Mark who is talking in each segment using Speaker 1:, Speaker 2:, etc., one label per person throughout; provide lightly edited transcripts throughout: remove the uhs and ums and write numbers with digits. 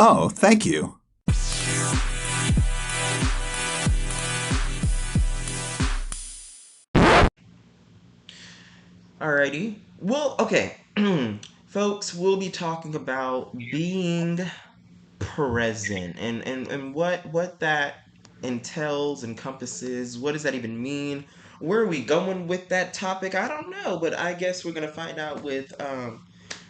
Speaker 1: Oh, thank you.
Speaker 2: Alrighty. Well, okay. Folks, we'll be talking about being present and what that entails, encompasses. What does that even mean? Where are we going with that topic? I don't know, but I guess we're gonna find out with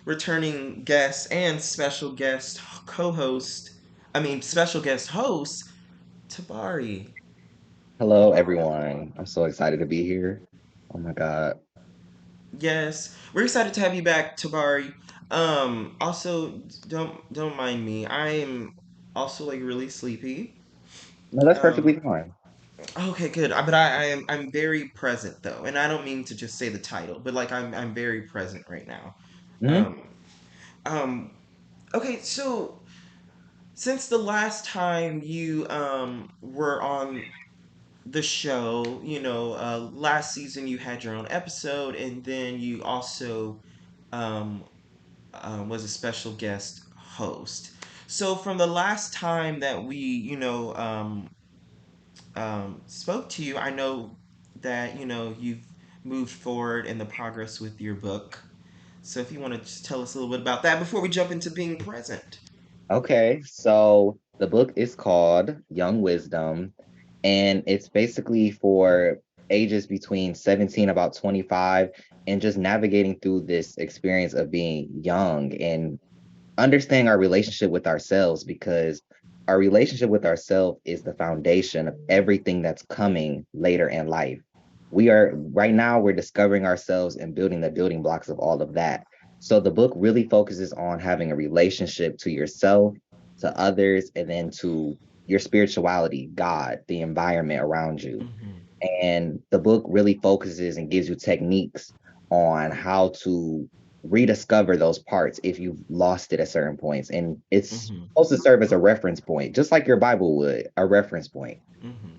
Speaker 2: returning guest and special guest co-host. I mean, special guest host Tabari.
Speaker 3: Hello, everyone. I'm so excited to be here. Oh my God.
Speaker 2: Yes, we're excited to have you back, Tabari. Also, don't mind me. I am also like really sleepy.
Speaker 3: No, that's
Speaker 2: Um,
Speaker 3: perfectly fine.
Speaker 2: okay, good. But I'm very present though, and I don't mean to just say the title, but like I'm very present right now.
Speaker 3: Hmm.
Speaker 2: Um, um, okay, so since the last time you were on the show, last season you had your own episode, and then you also um was a special guest host. So from the last time that we, spoke to you, I know that you've moved forward in the progress with your book. So if you want to just tell us a little bit about that before we jump into being present.
Speaker 3: Okay, so the book is called Young Wisdom, and it's basically for ages between 17 about 25 and just navigating through this experience of being young and understanding our relationship with ourselves because our relationship with ourselves is the foundation of everything that's coming later in life. We are right now we're discovering ourselves and building the building blocks of all of that. So the book really focuses on having a relationship to yourself, to others, and then to your spirituality, God, the environment around you.
Speaker 2: Mm-hmm.
Speaker 3: And the book really focuses and gives you techniques on how to rediscover those parts if you've lost it at certain points. And it's
Speaker 2: Mm-hmm.
Speaker 3: supposed to serve as a reference point, just like your Bible would, a reference point.
Speaker 2: Mm-hmm.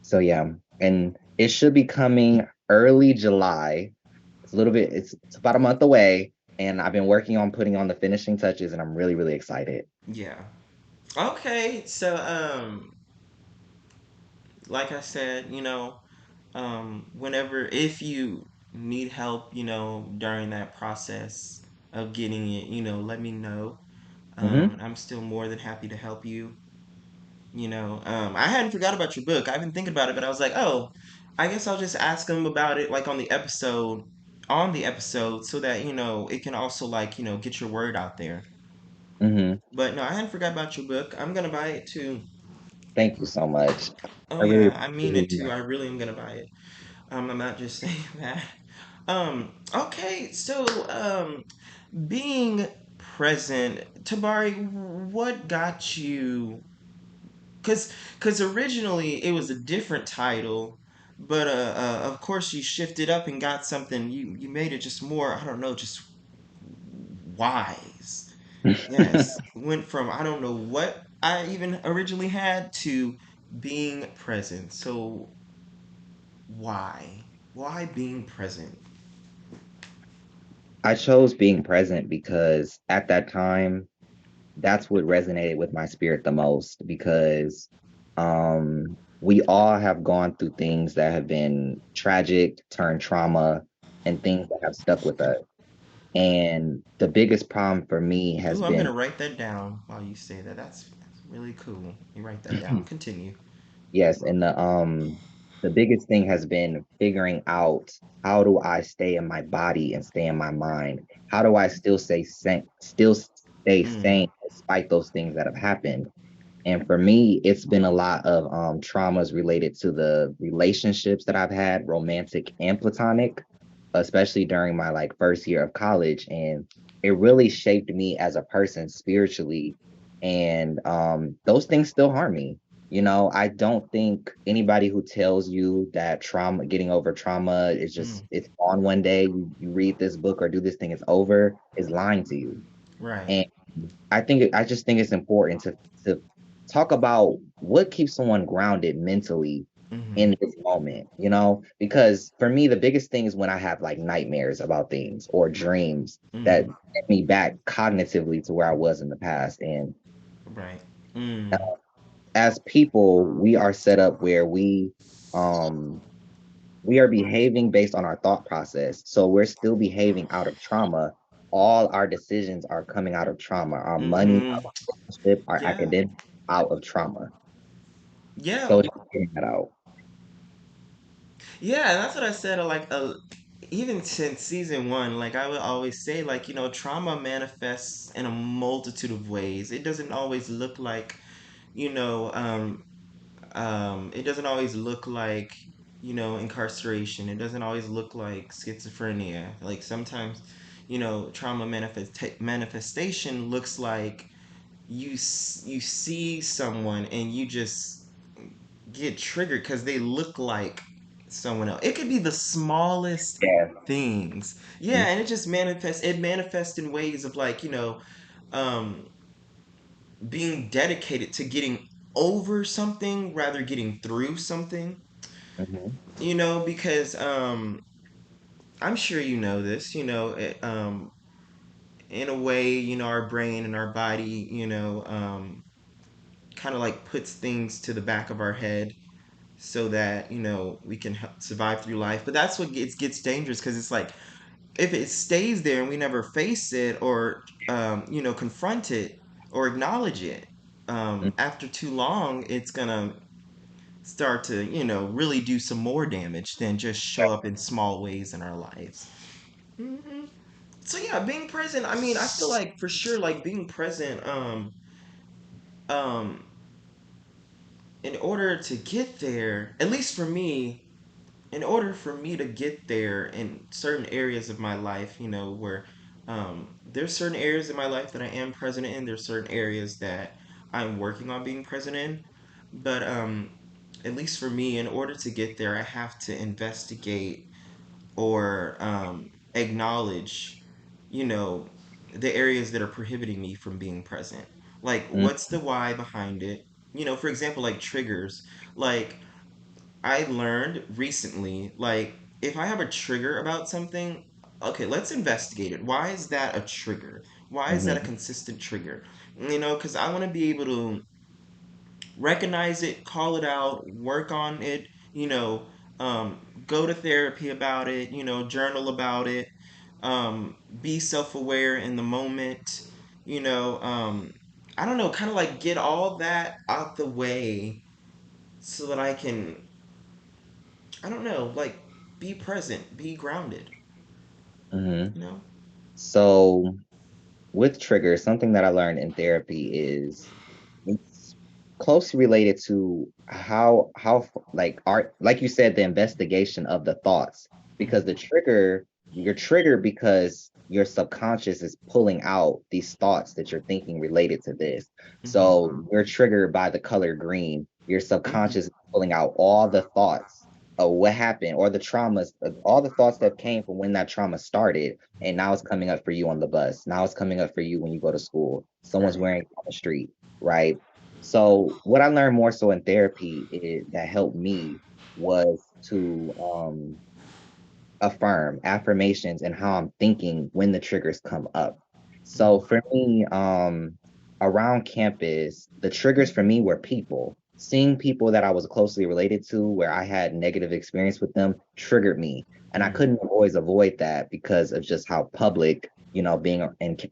Speaker 3: So yeah, and it should be coming early July. It's a little bit, it's about a month away, and I've been working on putting on the finishing touches, and I'm really, really excited.
Speaker 2: Yeah. Okay. So like I said, whenever if you need help, during that process of getting it, let me know.
Speaker 3: Hmm.
Speaker 2: I'm still more than happy to help you. I hadn't forgot about your book. I've been thinking about it, but I was like, oh, I guess I'll just ask them about it like on the episode, so that it can also like get your word out there.
Speaker 3: Hmm.
Speaker 2: But no, I hadn't forgot about your book. I'm gonna buy it too.
Speaker 3: Thank you so much.
Speaker 2: Oh
Speaker 3: I really
Speaker 2: yeah, I mean
Speaker 3: appreciate
Speaker 2: it too.
Speaker 3: you.
Speaker 2: I really am gonna buy it. I'm not just saying that. Okay, so being present, Tabari, what got you? Cause originally it was a different title, but of course you shifted up and got something. You made it just more. I don't know, just wise. Yes, went from I don't know what I even originally had to being present. So why? Why being present?
Speaker 3: I chose being present because at that time, that's what resonated with my spirit the most because we all have gone through things that have been tragic, turned trauma, and things that have stuck with us. And the biggest problem for me has
Speaker 2: Ooh, I'm
Speaker 3: been
Speaker 2: gonna write that down while you say that. That's really cool. You write that down. Continue.
Speaker 3: yes, and the biggest thing has been figuring out how do I stay in my body and stay in my mind? How do I still stay
Speaker 2: Mm,
Speaker 3: sane despite those things that have happened? And for me, it's been a lot of traumas related to the relationships that I've had, romantic and platonic, especially during my like first year of college. And it really shaped me as a person spiritually. And those things still harm me. You know, I don't think anybody who tells you that trauma, getting over trauma is just
Speaker 2: mm,
Speaker 3: it's on one day, you read this book or do this thing, it's over, is lying to you.
Speaker 2: right.
Speaker 3: And I just think it's important to talk about what keeps someone grounded mentally
Speaker 2: Mm-hmm.
Speaker 3: in this moment, you know? Because for me, the biggest thing is when I have like nightmares about things or dreams that
Speaker 2: Mm-hmm.
Speaker 3: get me back cognitively to where I was in the past. And
Speaker 2: Right. Mm.
Speaker 3: As people, we are set up where um we are behaving based on our thought process. So we're still behaving out of trauma. All our decisions are coming out of trauma. Our money,
Speaker 2: Mm-hmm.
Speaker 3: our relationship, our
Speaker 2: Yeah.
Speaker 3: academic out of trauma.
Speaker 2: Yeah.
Speaker 3: So it's getting that out.
Speaker 2: Yeah, and that's what I said. Like, even since season one, like I would always say, like, trauma manifests in a multitude of ways. It doesn't always look like, you know, it doesn't always look like, incarceration. It doesn't always look like schizophrenia. Like sometimes, trauma manifestation looks like you see someone and you just get triggered because they look like someone else. It could be the smallest
Speaker 3: Yeah.
Speaker 2: things. Yeah, and it just manifests. It manifests in ways of like, um, being dedicated to getting over something rather getting through something.
Speaker 3: Mm-hmm.
Speaker 2: Because I'm sure you know this. In a way, our brain and our body, kind of like puts things to the back of our head so that we can survive through life. But that's what gets dangerous because it's like if it stays there and we never face it or confront it or acknowledge it, after too long it's gonna start to really do some more damage than just show up in small ways in our lives. Hmm. So yeah, being present, I mean, I feel like for sure, like being present, um in order to get there, at least for me, in order for me to get there in certain areas of my life, where there's certain areas in my life that I am present in, there's certain areas that I'm working on being present in. But at least for me, in order to get there, I have to investigate or acknowledge, you know, the areas that are prohibiting me from being present. Like, what's the why behind it? For example, like triggers. Like, I learned recently, like, if I have a trigger about something, okay, let's investigate it. Why is that a trigger? Why is that a
Speaker 3: Mm-hmm.
Speaker 2: consistent trigger? Because I want to be able to recognize it, call it out, work on it, you know, go to therapy about it, journal about it, be self aware in the moment, you know, um, I don't know, kind of like get all that out the way so that I can, I don't know, like be present, be grounded,
Speaker 3: Mm-hmm.
Speaker 2: you know?
Speaker 3: So with triggers, something that I learned in therapy is it's closely related to like art, like you said, the investigation of the thoughts, because
Speaker 2: Mm-hmm.
Speaker 3: you're triggered because your subconscious is pulling out these thoughts that you're thinking related to this.
Speaker 2: Mm-hmm.
Speaker 3: So you're triggered by the color green. Your
Speaker 2: Mm-hmm.
Speaker 3: subconscious is pulling out all the thoughts of what happened or the traumas, all the thoughts that came from when that trauma started. And now it's coming up for you on the bus. Now it's coming up for you when you go to school. Someone's
Speaker 2: Right.
Speaker 3: wearing it on the street, right? So what I learned more so in therapy that helped me was to affirm affirmations and how I'm thinking when the triggers come up. So
Speaker 2: Mm-hmm.
Speaker 3: for me, around campus, the triggers for me were people. Seeing people that I was closely related to, where I had negative experience with them, triggered me, and I couldn't always avoid that because of just how public, being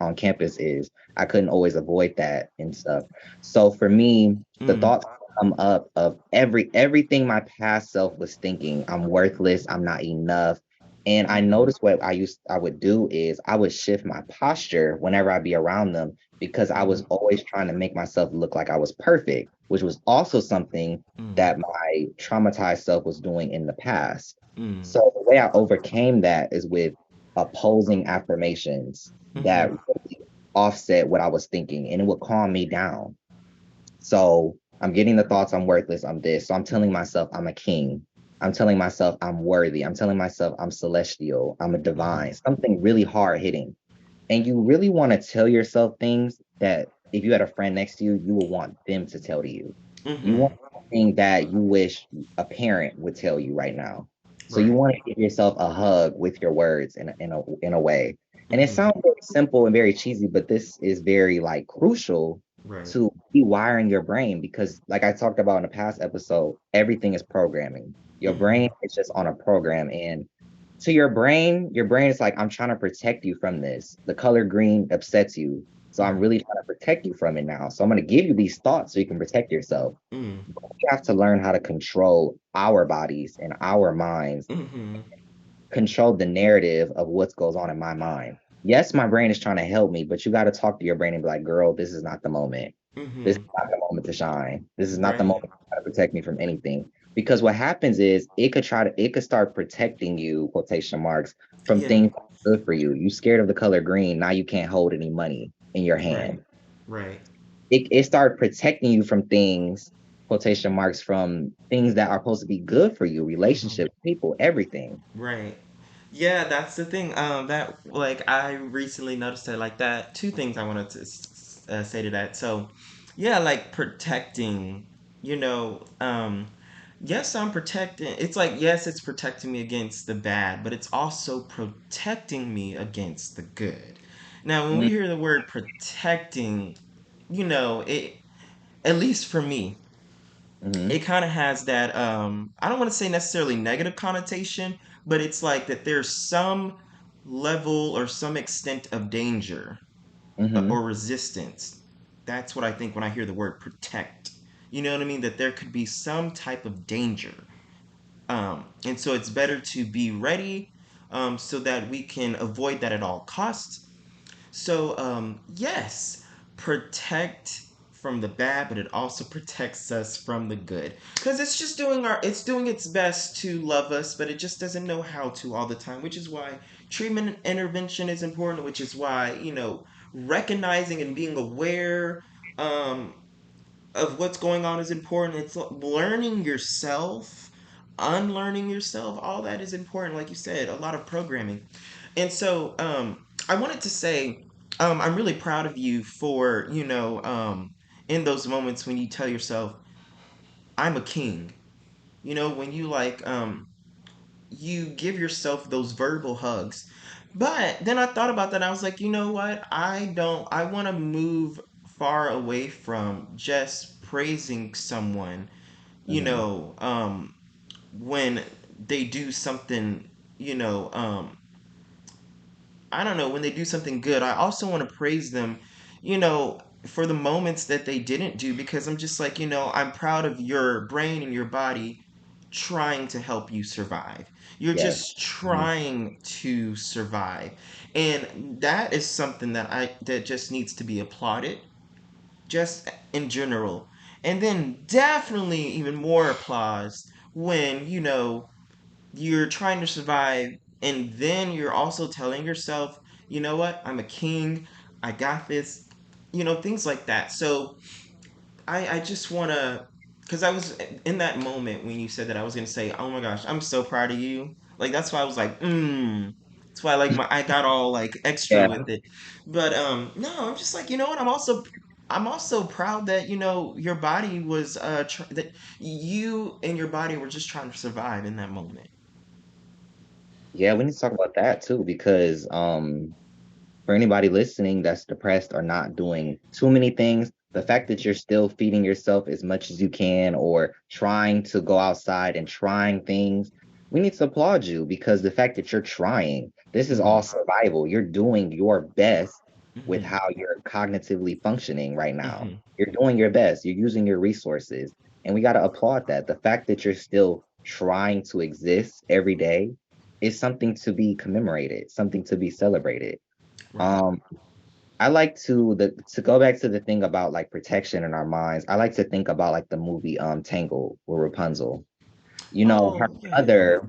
Speaker 3: on campus is. I couldn't always avoid that and stuff. So for me, the
Speaker 2: Mm-hmm.
Speaker 3: thoughts come up of everything my past self was thinking. I'm worthless. I'm not enough. And I
Speaker 2: Mm-hmm.
Speaker 3: noticed what I would do is I would shift my posture whenever I'd be around them because I was
Speaker 2: Mm-hmm.
Speaker 3: always trying to make myself look like I was perfect, which was also something
Speaker 2: Mm-hmm.
Speaker 3: that my traumatized self was doing in the past.
Speaker 2: Mm-hmm.
Speaker 3: So the way I overcame that is with opposing affirmations that
Speaker 2: Mm-hmm.
Speaker 3: really offset what I was thinking and it would calm me down. So I'm getting the thoughts I'm worthless, I'm this. So I'm telling myself I'm a king. I'm telling myself I'm worthy. I'm telling myself I'm celestial. I'm a divine, something really hard hitting. And you really want to tell yourself things that if you had a friend next to you, you would want them to tell to you. You
Speaker 2: Mm-hmm.
Speaker 3: want something that you wish a parent would tell you right now. So you
Speaker 2: Right.
Speaker 3: want to give yourself a hug with your words in a way. And it
Speaker 2: Mm-hmm.
Speaker 3: sounds very simple and very cheesy, but this is very like crucial
Speaker 2: Right.
Speaker 3: to rewiring your brain because, like I talked about in a past episode, everything is programming. Your
Speaker 2: Mm-hmm.
Speaker 3: brain is just on a program. And to your brain is like, I'm trying to protect you from this. The color green upsets you. So I'm
Speaker 2: Mm-hmm.
Speaker 3: really trying to protect you from it now. So I'm going to give you these thoughts so you can protect yourself.
Speaker 2: Mm.
Speaker 3: We have to learn how to control our bodies and our minds,
Speaker 2: Mm-hmm.
Speaker 3: control the narrative of what goes on in my mind. Yes, my brain is trying to help me, but you got to talk to your brain and be like, girl, this is not the moment. This is
Speaker 2: Mm-hmm.
Speaker 3: not the moment to shine. This is not the
Speaker 2: Right.
Speaker 3: moment to try to protect me from anything. Because what happens is it could start protecting you, quotation marks, from
Speaker 2: Yeah.
Speaker 3: things good for you. You scared of the color green. Now you can't hold any money in your
Speaker 2: Right.
Speaker 3: hand.
Speaker 2: Right.
Speaker 3: It started protecting you from things, quotation marks, from things that are supposed to be good for you,
Speaker 2: Mm-hmm.
Speaker 3: relationships, people, everything.
Speaker 2: Right. Yeah, that's the thing. That like I recently noticed that like that. Two things I wanted to say to that. So, yeah, like protecting. You know, yes, I'm protecting. It's like yes, it's protecting me against the bad, but it's also protecting me against the good. Now, when we hear the word protecting, it at least for me,
Speaker 3: Mm-hmm.
Speaker 2: it kind of has that I don't want to say necessarily negative connotation, but it's like that there's some level or some extent of danger
Speaker 3: Mm-hmm.
Speaker 2: or resistance. That's what I think when I hear the word protect. You know what I mean? That there could be some type of danger. And so it's better to be ready, so that we can avoid that at all costs. So, yes, protect from the bad, but it also protects us from the good. Because it's doing its best to love us, but it just doesn't know how to all the time, which is why treatment and intervention is important, which is why, recognizing and being aware, um, of what's going on is important. It's learning yourself, unlearning yourself, all that is important. Like you said, a lot of programming. And so, I wanted to say, I'm really proud of you for, in those moments when you tell yourself, I'm a king. When you you give yourself those verbal hugs. But then I thought about that. I was like, you know what? I want to move far away from just praising someone, you
Speaker 3: Mm-hmm.
Speaker 2: know, when they do something, you know, um, I don't know, when they do something good. I also want to praise them, for the moments that they didn't do because I'm just like, I'm proud of your brain and your body trying to help you survive. You're
Speaker 3: Yes.
Speaker 2: just
Speaker 3: Mhm.
Speaker 2: trying to survive. And that is something that just needs to be applauded just in general. And then definitely even more applause when, you're trying to survive and then you're also telling yourself, you know what, I'm a king, I got this, things like that. So I just want to, because I was in that moment when you said that, I was going to say, oh my gosh, I'm so proud of you. Like that's why I was like, that's why like I got all like extra
Speaker 3: Yeah.
Speaker 2: with it. But no, I'm just like, you know what, I'm also proud that your body was that you and your body were just trying to survive in that moment.
Speaker 3: Yeah, we need to talk about that too, because for anybody listening that's depressed or not doing too many things, the fact that you're still feeding yourself as much as you can or trying to go outside and trying things, we need to applaud you because the fact that you're trying, this is
Speaker 2: Hmm.
Speaker 3: all survival. You're doing your best with
Speaker 2: Hmm.
Speaker 3: how you're cognitively functioning right now.
Speaker 2: Hmm.
Speaker 3: You're doing your best. You're using your resources. And we got to applaud that. The fact that you're still trying to exist every day is something to be commemorated, something to be celebrated.
Speaker 2: Right.
Speaker 3: Um, I like to go back to the thing about like protection in our minds. I like to think about like the movie Tangled with Rapunzel. You know,
Speaker 2: Oh yeah.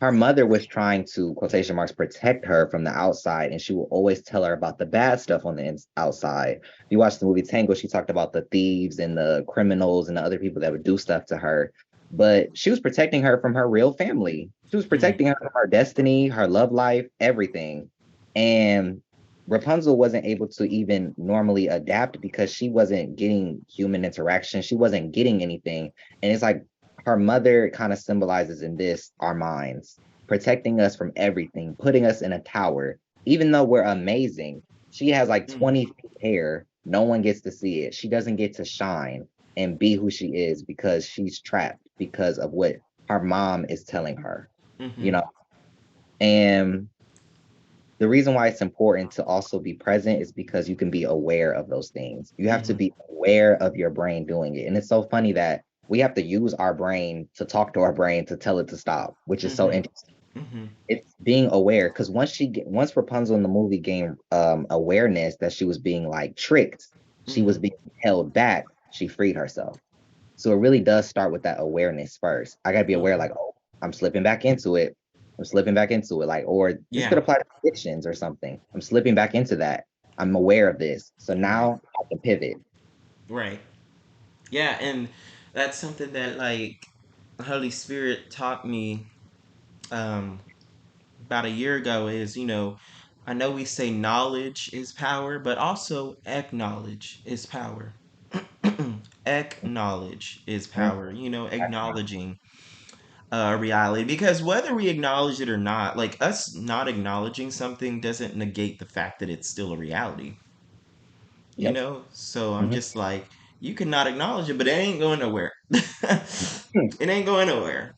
Speaker 3: her mother was trying to quotation marks protect her from the outside, and she will always tell her about the bad stuff on the outside. If you watch the movie Tangled, she talked about the thieves and the criminals and the other people that would do stuff to her. But she was protecting her from her real family. She was
Speaker 2: Mm.
Speaker 3: protecting her from her destiny, her love life, everything. And Rapunzel wasn't able to even normally adapt because she wasn't getting human interaction. She wasn't getting anything. And it's like her mother kind of symbolizes in this our minds, protecting us from everything, putting us in a tower. Even though we're amazing, she has like
Speaker 2: Mm.
Speaker 3: 20 feet hair, No one gets to see it. She doesn't get to shine and be who she is because she's trapped because of what her mom is telling her, you
Speaker 2: Mm-hmm.
Speaker 3: know? And the reason why it's important to also be present is because you can be aware of those things. You have to
Speaker 2: Mm-hmm.
Speaker 3: be aware of your brain doing it. And it's so funny that we have to use our brain to talk to our brain to tell it to stop, which is so
Speaker 2: Mm-hmm.
Speaker 3: interesting.
Speaker 2: Mm-hmm.
Speaker 3: It's being aware because once Rapunzel in the movie gained awareness that she was being like tricked, she
Speaker 2: Mm-hmm.
Speaker 3: was being held back, she freed herself. So it really does start with that awareness first. I gotta be aware,
Speaker 2: Mm-hmm.
Speaker 3: like, oh, I'm slipping back into it. I'm slipping back into it. Like, or this could
Speaker 2: Yeah.
Speaker 3: apply to addictions or something. I'm slipping back into that. I'm aware of this. So
Speaker 2: Right.
Speaker 3: now I can pivot.
Speaker 2: Right. Yeah, and that's something that like the Holy Spirit taught me um about a year ago is, I know we say knowledge is power, but also acknowledge is power. Acknowledge is
Speaker 3: Mhm.
Speaker 2: power, acknowledging reality. Because whether we acknowledge it or not, like us not acknowledging something doesn't negate the fact that it's still a reality,
Speaker 3: Yep.
Speaker 2: So I'm
Speaker 3: Mhm.
Speaker 2: just like, you cannot acknowledge it, but it ain't going nowhere. It ain't going nowhere.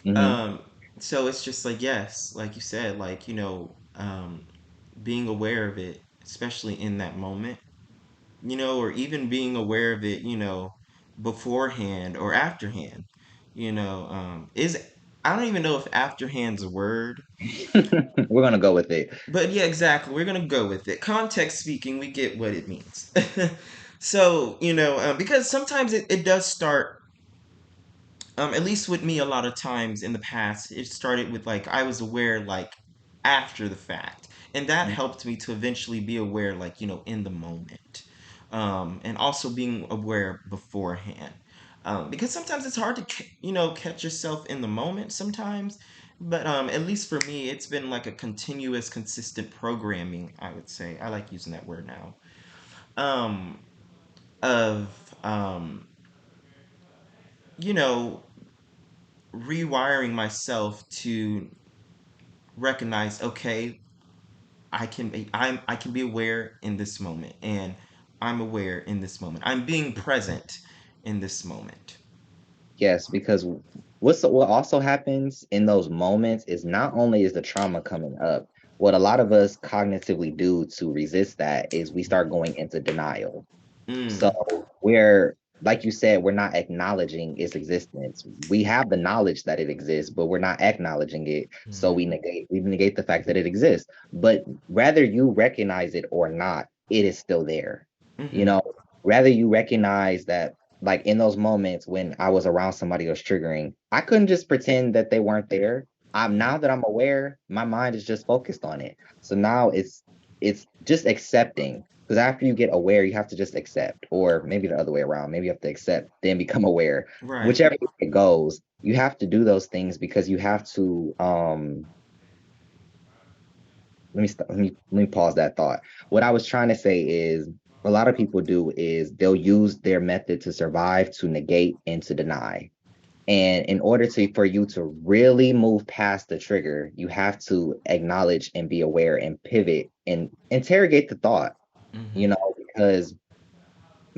Speaker 3: Mhm.
Speaker 2: Um, so it's just like, yes, like you said, like, being aware of it, especially in that moment, or even being aware of it, beforehand or afterhand, is, I don't even know if afterhand's a word,
Speaker 3: We're gonna go with it.
Speaker 2: but yeah, exactly. We're gonna go with it. Context speaking, we get what it means. So, because sometimes it does start, at least with me, a lot of times in the past, it started with like I was aware like after the fact, and that helped me to eventually be aware like in the moment, and also being aware beforehand, because sometimes it's hard to catch yourself in the moment sometimes, but at least for me, it's been like a continuous, consistent programming. I would say I like using that word now. Um, of you know rewiring myself to recognize, okay, I can be aware in this moment, and I'm aware in this moment, I'm being present in this moment.
Speaker 3: Yes, because what also happens in those moments is not only is the trauma coming up, what a lot of us cognitively do to resist that is we start going into denial. So
Speaker 2: Mm,
Speaker 3: we're, like you said, we're not acknowledging its existence. We have the knowledge that it exists, but we're not acknowledging it. So
Speaker 2: mm,
Speaker 3: we negate the fact that it exists. But whether you recognize it or not, it is still there. You
Speaker 2: mm-hmm.
Speaker 3: know, rather you recognize that, like in those moments when I was around somebody who was triggering, I couldn't just pretend that they weren't there. I'm now that I'm aware, my mind is just focused on it. So now it's just accepting, because after you get aware, you have to just accept, or maybe the other way around. Maybe you have to accept, then become aware.
Speaker 2: Right.
Speaker 3: Whichever way it goes, you have to do those things because you have to. Let me pause that thought. What I was trying to say is, a lot of people do is they'll use their method to survive, to negate, and to deny. And in order for you to really move past the trigger, you have to acknowledge and be aware and pivot and interrogate the thought,
Speaker 2: Mm-hmm.
Speaker 3: because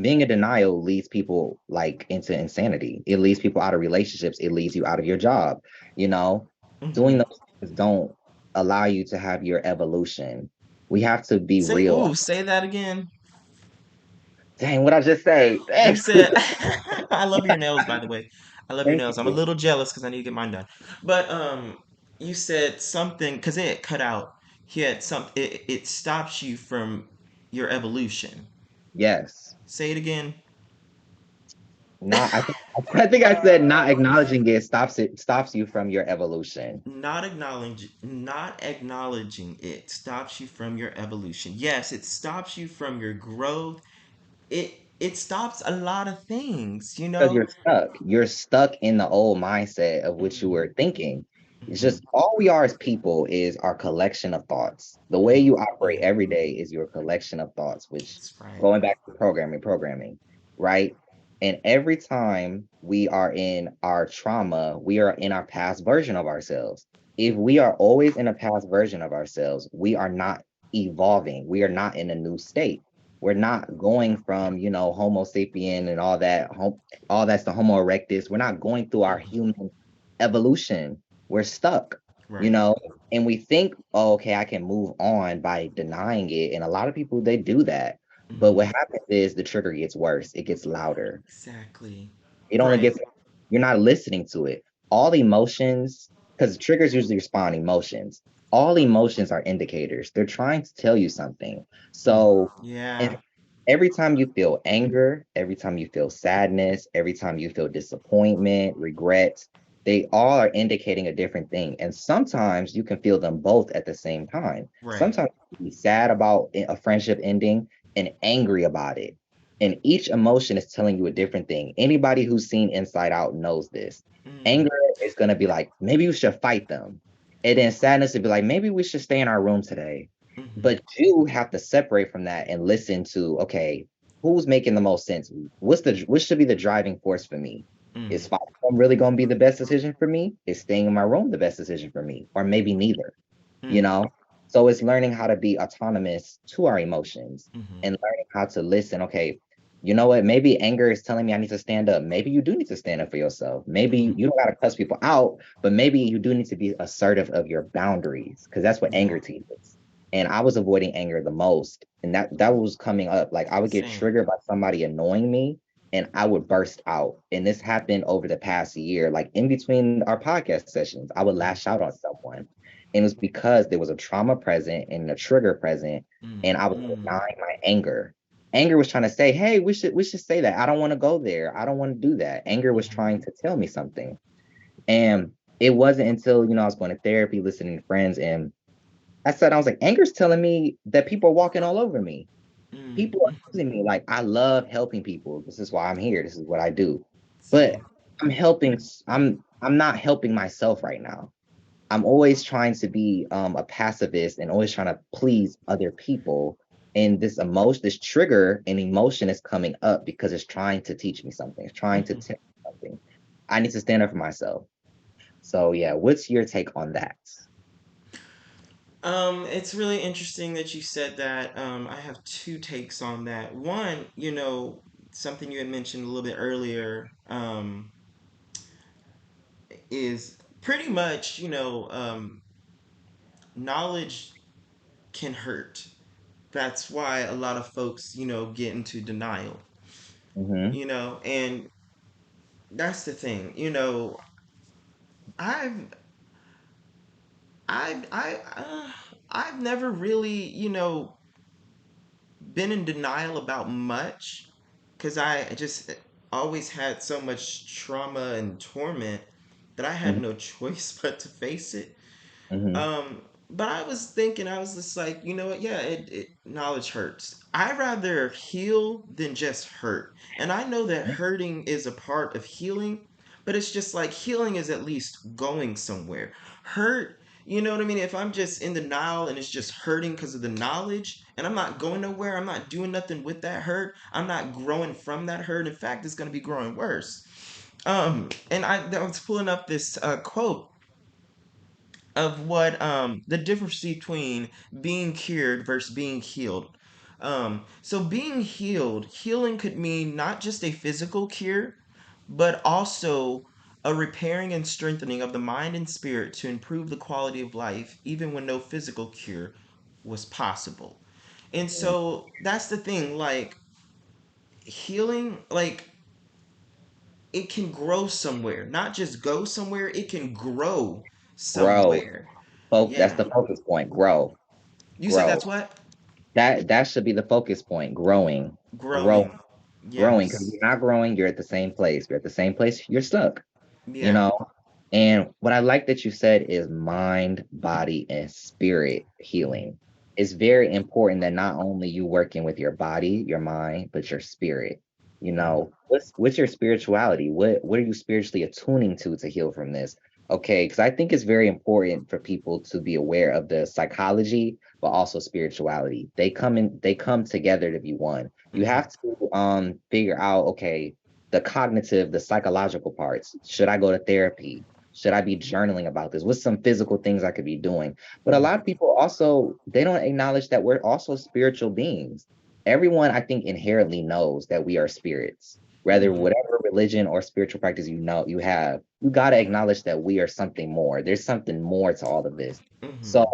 Speaker 3: being in denial leads people like into insanity. It leads people out of relationships. It leads you out of your job. You know,
Speaker 2: Mm-hmm.
Speaker 3: doing those things don't allow you to have your evolution. We have to be
Speaker 2: Say,
Speaker 3: real.
Speaker 2: ooh, say that again.
Speaker 3: Dang, what I just say?
Speaker 2: You
Speaker 3: Dang.
Speaker 2: said, I love your nails, by the way. I love your
Speaker 3: Thank
Speaker 2: nails. I'm a
Speaker 3: you.
Speaker 2: little jealous because I need to get mine done. But you said something because it cut out. He had some. It stops you from your evolution.
Speaker 3: Yes.
Speaker 2: Say it again.
Speaker 3: Not. I think I said not acknowledging it stops you from your evolution.
Speaker 2: Not acknowledging it stops you from your evolution. Yes, it stops you from your growth. It stops a lot of things.
Speaker 3: Because you're stuck. You're stuck in the old mindset of which you
Speaker 2: Mm-hmm.
Speaker 3: were thinking. It's
Speaker 2: Mm-hmm.
Speaker 3: just all we are as people is our collection of thoughts. The way you operate every day is your collection of thoughts, which
Speaker 2: That's right.
Speaker 3: going back to programming, right? And every time we are in our trauma, we are in our past version of ourselves. If we are always in a past version of ourselves, we are not evolving. We are not in a new state. We're not going from, Homo sapien and all that, all that's the Homo erectus. We're not going through our
Speaker 2: Mhm.
Speaker 3: human evolution. We're stuck, you
Speaker 2: Right.
Speaker 3: know, and we think, oh, okay, I can move on by denying it. And a lot of people, they do that. But what
Speaker 2: Hmm.
Speaker 3: happens is the trigger gets worse, it gets louder.
Speaker 2: Exactly.
Speaker 3: It only
Speaker 2: Right.
Speaker 3: gets, you're not listening to it. All emotions, because triggers usually respond emotions. All emotions are indicators. They're trying to tell you something.
Speaker 2: Mm.
Speaker 3: So
Speaker 2: Yeah.
Speaker 3: if every time you feel anger, every time you feel sadness, every time you feel disappointment, regret, they all are indicating a different thing. And sometimes you can feel them both at the same time.
Speaker 2: Right.
Speaker 3: Sometimes you can be sad about a friendship ending and angry about it. And each emotion is telling you a different thing. Anybody who's seen Inside Out knows this.
Speaker 2: Mm.
Speaker 3: Anger is going to be like, maybe you should fight them. And then sadness would be like, maybe we should stay in our room today.
Speaker 2: Hmm.
Speaker 3: But you have to separate from that and listen to, okay, who's making the most sense? What should be the driving force for me? Is
Speaker 2: Mm.
Speaker 3: fighting them really going to be the best decision for me? Is staying in my room the best decision for me? Or maybe neither, you
Speaker 2: Mm.
Speaker 3: know? So it's learning how to be autonomous to our emotions
Speaker 2: Hmm.
Speaker 3: and learning how to listen. Okay, you know what? Maybe anger is telling me I need to stand up. Maybe you do need to stand up for yourself. Maybe
Speaker 2: Hmm.
Speaker 3: you don't got to cuss people out, but maybe you do need to be assertive of your boundaries because that's what
Speaker 2: Yeah.
Speaker 3: anger teaches. And I was avoiding anger the most, and that was coming up. Like I would get
Speaker 2: Same.
Speaker 3: triggered by somebody annoying me, and I would burst out. And this happened over the past year. Like in between our podcast sessions, I would
Speaker 2: Mm.
Speaker 3: lash out on someone, and it was because there was a trauma present and a trigger present,
Speaker 2: Mm.
Speaker 3: and I was
Speaker 2: Mm.
Speaker 3: denying my anger. Anger was trying to say, "Hey, we should say that. I don't want to go there. I don't want to do that." Anger was
Speaker 2: Hmm.
Speaker 3: trying to tell me something. And it wasn't until, I was going to therapy, listening to friends, and I was like, anger's telling me that people are walking all over me.
Speaker 2: Mm.
Speaker 3: People are using me. Like, I love helping people. This is why I'm here. This is what I do. But
Speaker 2: Same.
Speaker 3: I'm not helping myself right now. I'm always trying to be a pacifist and always trying to please other people. And this trigger and emotion is coming up because it's trying to teach me something. It's trying to
Speaker 2: Hmm.
Speaker 3: tell me something. I need to stand up for myself. So yeah, what's your take on that?
Speaker 2: It's really interesting that you said that. I have two takes on that. One, something you had mentioned a little bit earlier, is pretty much, knowledge can hurt. That's why a lot of folks, get into denial,
Speaker 3: Hmm.
Speaker 2: and that's the thing. I've I've never really, been in denial about much because I just always had so much trauma and torment that I had
Speaker 3: Hmm.
Speaker 2: no choice but to face it.
Speaker 3: Hmm.
Speaker 2: But I was thinking, I was just like, you know what? Yeah, knowledge hurts. I rather heal than just hurt. And I know that hurting is a part of healing, but it's just like healing is at least going somewhere. Hurt, you know what I mean? If I'm just in denial and it's just hurting because of the knowledge and I'm not going nowhere, I'm not doing nothing with that hurt, I'm not growing from that hurt. In fact, it's going to be growing worse. And I was pulling up this quote of what the difference between being cured versus being healed. So being healed, healing could mean not just a physical cure, but also a repairing and strengthening of the mind and spirit to improve the quality of life, even when no physical cure was possible. And so that's the thing, like healing, like it can grow somewhere, not just go somewhere, it can grow
Speaker 3: Grow.
Speaker 2: somewhere.
Speaker 3: That's
Speaker 2: Yeah.
Speaker 3: the focus point. Grow.
Speaker 2: You said
Speaker 3: Grow.
Speaker 2: that's what?
Speaker 3: That should be the focus point. Growing. Grow.
Speaker 2: Growing.
Speaker 3: Growing. Because if
Speaker 2: Yes.
Speaker 3: you're not growing, you're at the same place. You're at the same place, you're stuck. you
Speaker 2: Yeah.
Speaker 3: know and what I like that you said is mind, body, and spirit
Speaker 2: Mm-hmm.
Speaker 3: healing. It's very important that not only you working with your body, your mind, but your spirit. What's your spirituality? What are you spiritually attuning to heal from this? Okay, because I think it's very important for people to be aware of the psychology but also spirituality. They come together to be one. You
Speaker 2: Mm-hmm.
Speaker 3: have to figure out, okay, the cognitive, the psychological parts. Should I go to therapy? Should I be journaling about this? What's some physical things I could be doing? But a
Speaker 2: Mm-hmm.
Speaker 3: lot of people also, they don't acknowledge that we're also spiritual beings. everyone I think inherently knows that we are spirits. Whether
Speaker 2: Mm-hmm.
Speaker 3: whatever religion or spiritual practice you know you have, you got to acknowledge that we are something more. There's something more to all of this.
Speaker 2: Mm-hmm.
Speaker 3: So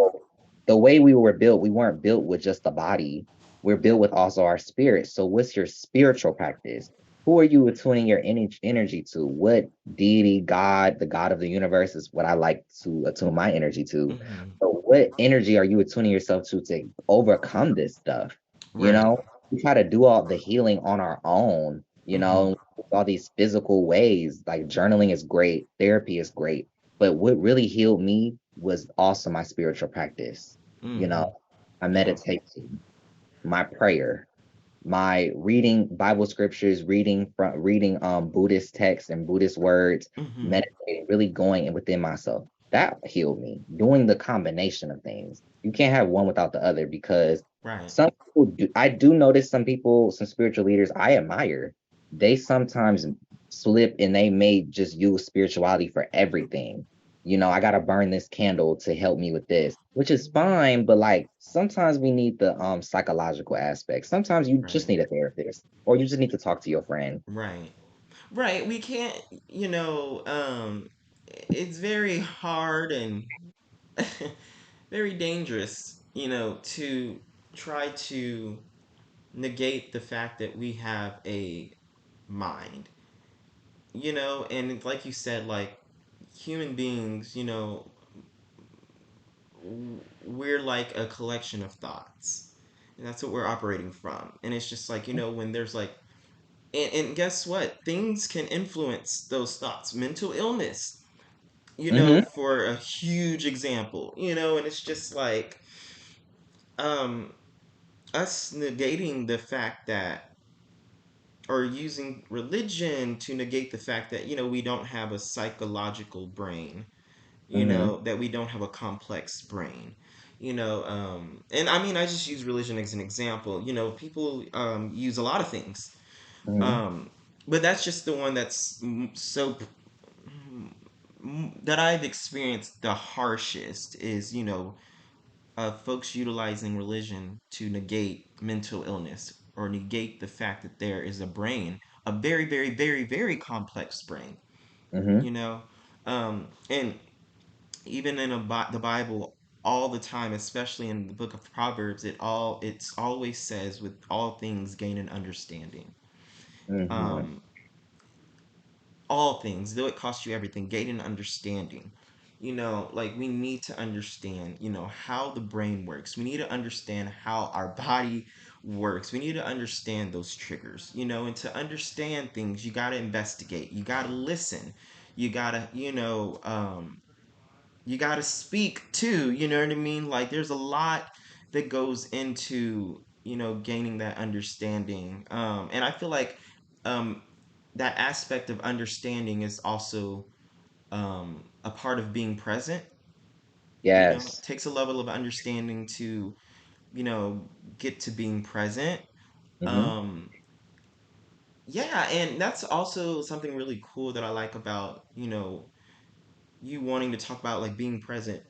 Speaker 3: the way we were built, we weren't built with just the body. We're built with also our spirit. So what's your spiritual practice? Who are you attuning your energy to? What deity, God, the God of the universe is what I like to attune my energy to.
Speaker 2: Mm-hmm.
Speaker 3: So what energy are you attuning yourself to overcome this stuff? You
Speaker 2: Right.
Speaker 3: know, we try to do all the healing on our own,
Speaker 2: Mm-hmm.
Speaker 3: all these physical ways. Like journaling is great, therapy is great. But what really healed me was also my spiritual practice. You
Speaker 2: Mm-hmm.
Speaker 3: know, my
Speaker 2: Yeah.
Speaker 3: meditation, my prayer, my reading Bible scriptures, reading Buddhist texts and Buddhist words,
Speaker 2: Mm-hmm.
Speaker 3: meditating, really going in within myself. That healed me. Doing the combination of things. You can't have one without the other because
Speaker 2: Right.
Speaker 3: some people do. I do notice some people, some spiritual leaders I admire. They sometimes slip and they may just use spirituality for everything. I got to burn this candle to help me with this, which is fine, but like sometimes we need the psychological aspect. Sometimes you just
Speaker 2: Right.
Speaker 3: need a therapist or you just need to talk to your friend.
Speaker 2: Right. Right. We can't, you know, it's very hard and very dangerous, to try to negate the fact that we have a mind, and it's like you said, like human beings, we're like a collection of thoughts. And that's what we're operating from. And it's just like, when there's like, and guess what? Things can influence those thoughts. Mental illness,
Speaker 3: Mm-hmm.
Speaker 2: for a huge example, and it's just like, um, us negating the fact that, or using religion to negate the fact that, we don't have a psychological brain,
Speaker 3: Mm-hmm.
Speaker 2: that we don't have a complex brain. And I mean, I just use religion as an example. People use a lot of things,
Speaker 3: Mm-hmm.
Speaker 2: um, but that's just the one that's so that I've experienced the harshest is, folks utilizing religion to negate mental illness or negate the fact that there is a brain, a very, very, very, very complex brain,
Speaker 3: Mm-hmm.
Speaker 2: you know? And even in the Bible, all the time, especially in the book of Proverbs, it's always says, with all things gain an understanding.
Speaker 3: Mm-hmm.
Speaker 2: Um, all things, though it costs you everything, gain an understanding. Like we need to understand, how the brain works. We need to understand how our body works. We need to understand those triggers, and to understand things, you got to investigate, you got to listen, you got to, you got to speak too, you know what I mean? Like there's a lot that goes into, gaining that understanding. And I feel like, um, that aspect of understanding is also, a part of being present.
Speaker 3: Yes.
Speaker 2: Takes a level of understanding to, you know, get to being present.
Speaker 3: Mm-hmm.
Speaker 2: Um, yeah, and that's also something really cool that I like about, you wanting to talk about like being present,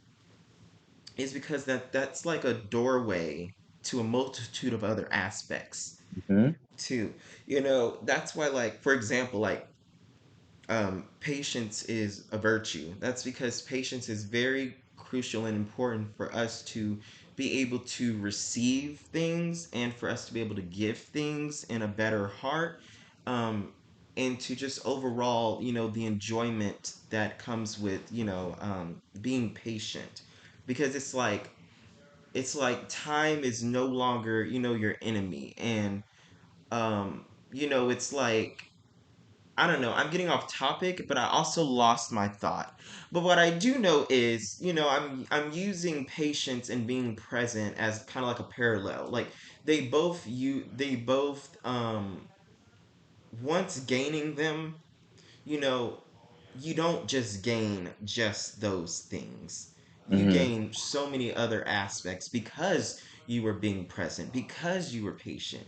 Speaker 2: is because that's like a doorway to a multitude of other aspects
Speaker 3: Mm-hmm.
Speaker 2: too. That's why, like, for example, like, patience is a virtue. That's because patience is very crucial and important for us to be able to receive things and for us to be able to give things in a better heart. Um, and to just overall, the enjoyment that comes with, being patient. Because it's like time is no longer, your enemy. And, it's like, I don't know. I'm getting off topic, but I also lost my thought. But what I do know is, I'm using patience and being present as kind of like a parallel. Like they both once gaining them, you know, you don't just gain just those things. You
Speaker 3: Mm-hmm.
Speaker 2: gain so many other aspects because you were being present, because you were patient,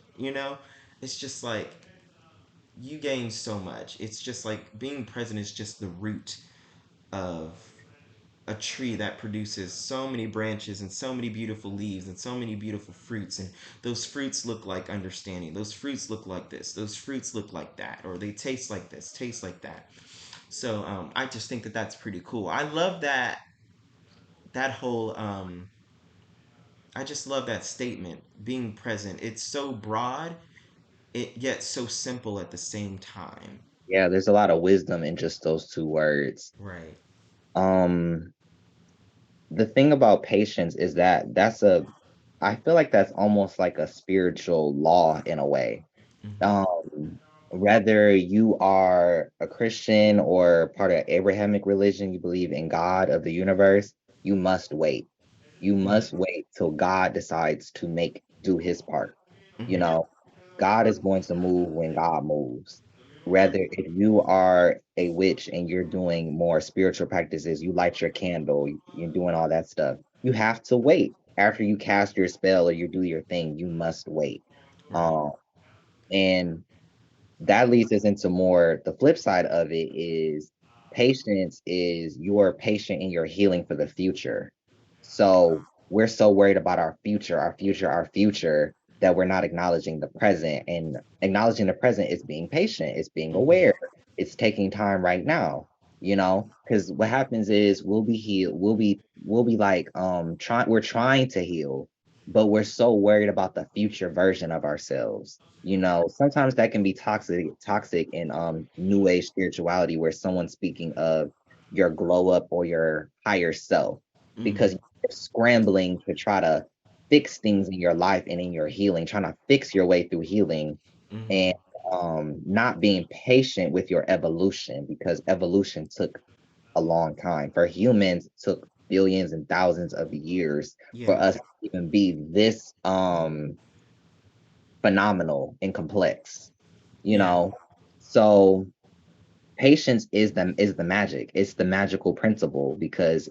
Speaker 2: It's just like you gain so much. It's just like being present is just the root of a tree that produces so many branches and so many beautiful leaves and so many beautiful fruits, and those fruits look like understanding, those fruits look like this, those fruits look like that, or they taste like this, taste like that. So I just think that that's pretty cool. I love that whole I just love that statement, being present. It's so broad, it yet so simple at the same time.
Speaker 3: Yeah, there's a lot of wisdom in just those two words.
Speaker 2: Right.
Speaker 3: Um, the thing about patience is that I feel like that's almost like a spiritual law in a way.
Speaker 2: Mm-hmm.
Speaker 3: Whether you are a Christian or part of Abrahamic religion, you believe in God of the universe, you must wait. You
Speaker 2: Mm-hmm.
Speaker 3: must wait till God decides to do his part. You
Speaker 2: Mm-hmm.
Speaker 3: know, God is going to move when God moves. Whether if you are a witch and you're doing more spiritual practices, you light your candle, you're doing all that stuff. You have to wait. After you cast your spell or you do your thing, you must wait.
Speaker 2: Right.
Speaker 3: Um, and that leads us into more the flip side of it is patience is you're patient in your healing for the future. So we're so worried about our future, our future, our future that we're not acknowledging the present. And acknowledging the present is being patient, it's being
Speaker 2: Mm-hmm.
Speaker 3: aware, it's taking time right now, because what happens is we'll be healed, we'll be like we're trying to heal, but we're so worried about the future version of ourselves. Sometimes that can be toxic in new age spirituality where someone's speaking of your glow up or your higher self because
Speaker 2: Mm-hmm.
Speaker 3: you're scrambling to try to fix things in your life and in your healing, trying to fix your way through healing
Speaker 2: Mm-hmm.
Speaker 3: and not being patient with your evolution because evolution took a long time. For humans, it took billions and thousands of years for
Speaker 2: Yeah.
Speaker 3: us to even be this phenomenal and complex, you
Speaker 2: Yeah.
Speaker 3: know. So patience is the magic. It's the magical principle because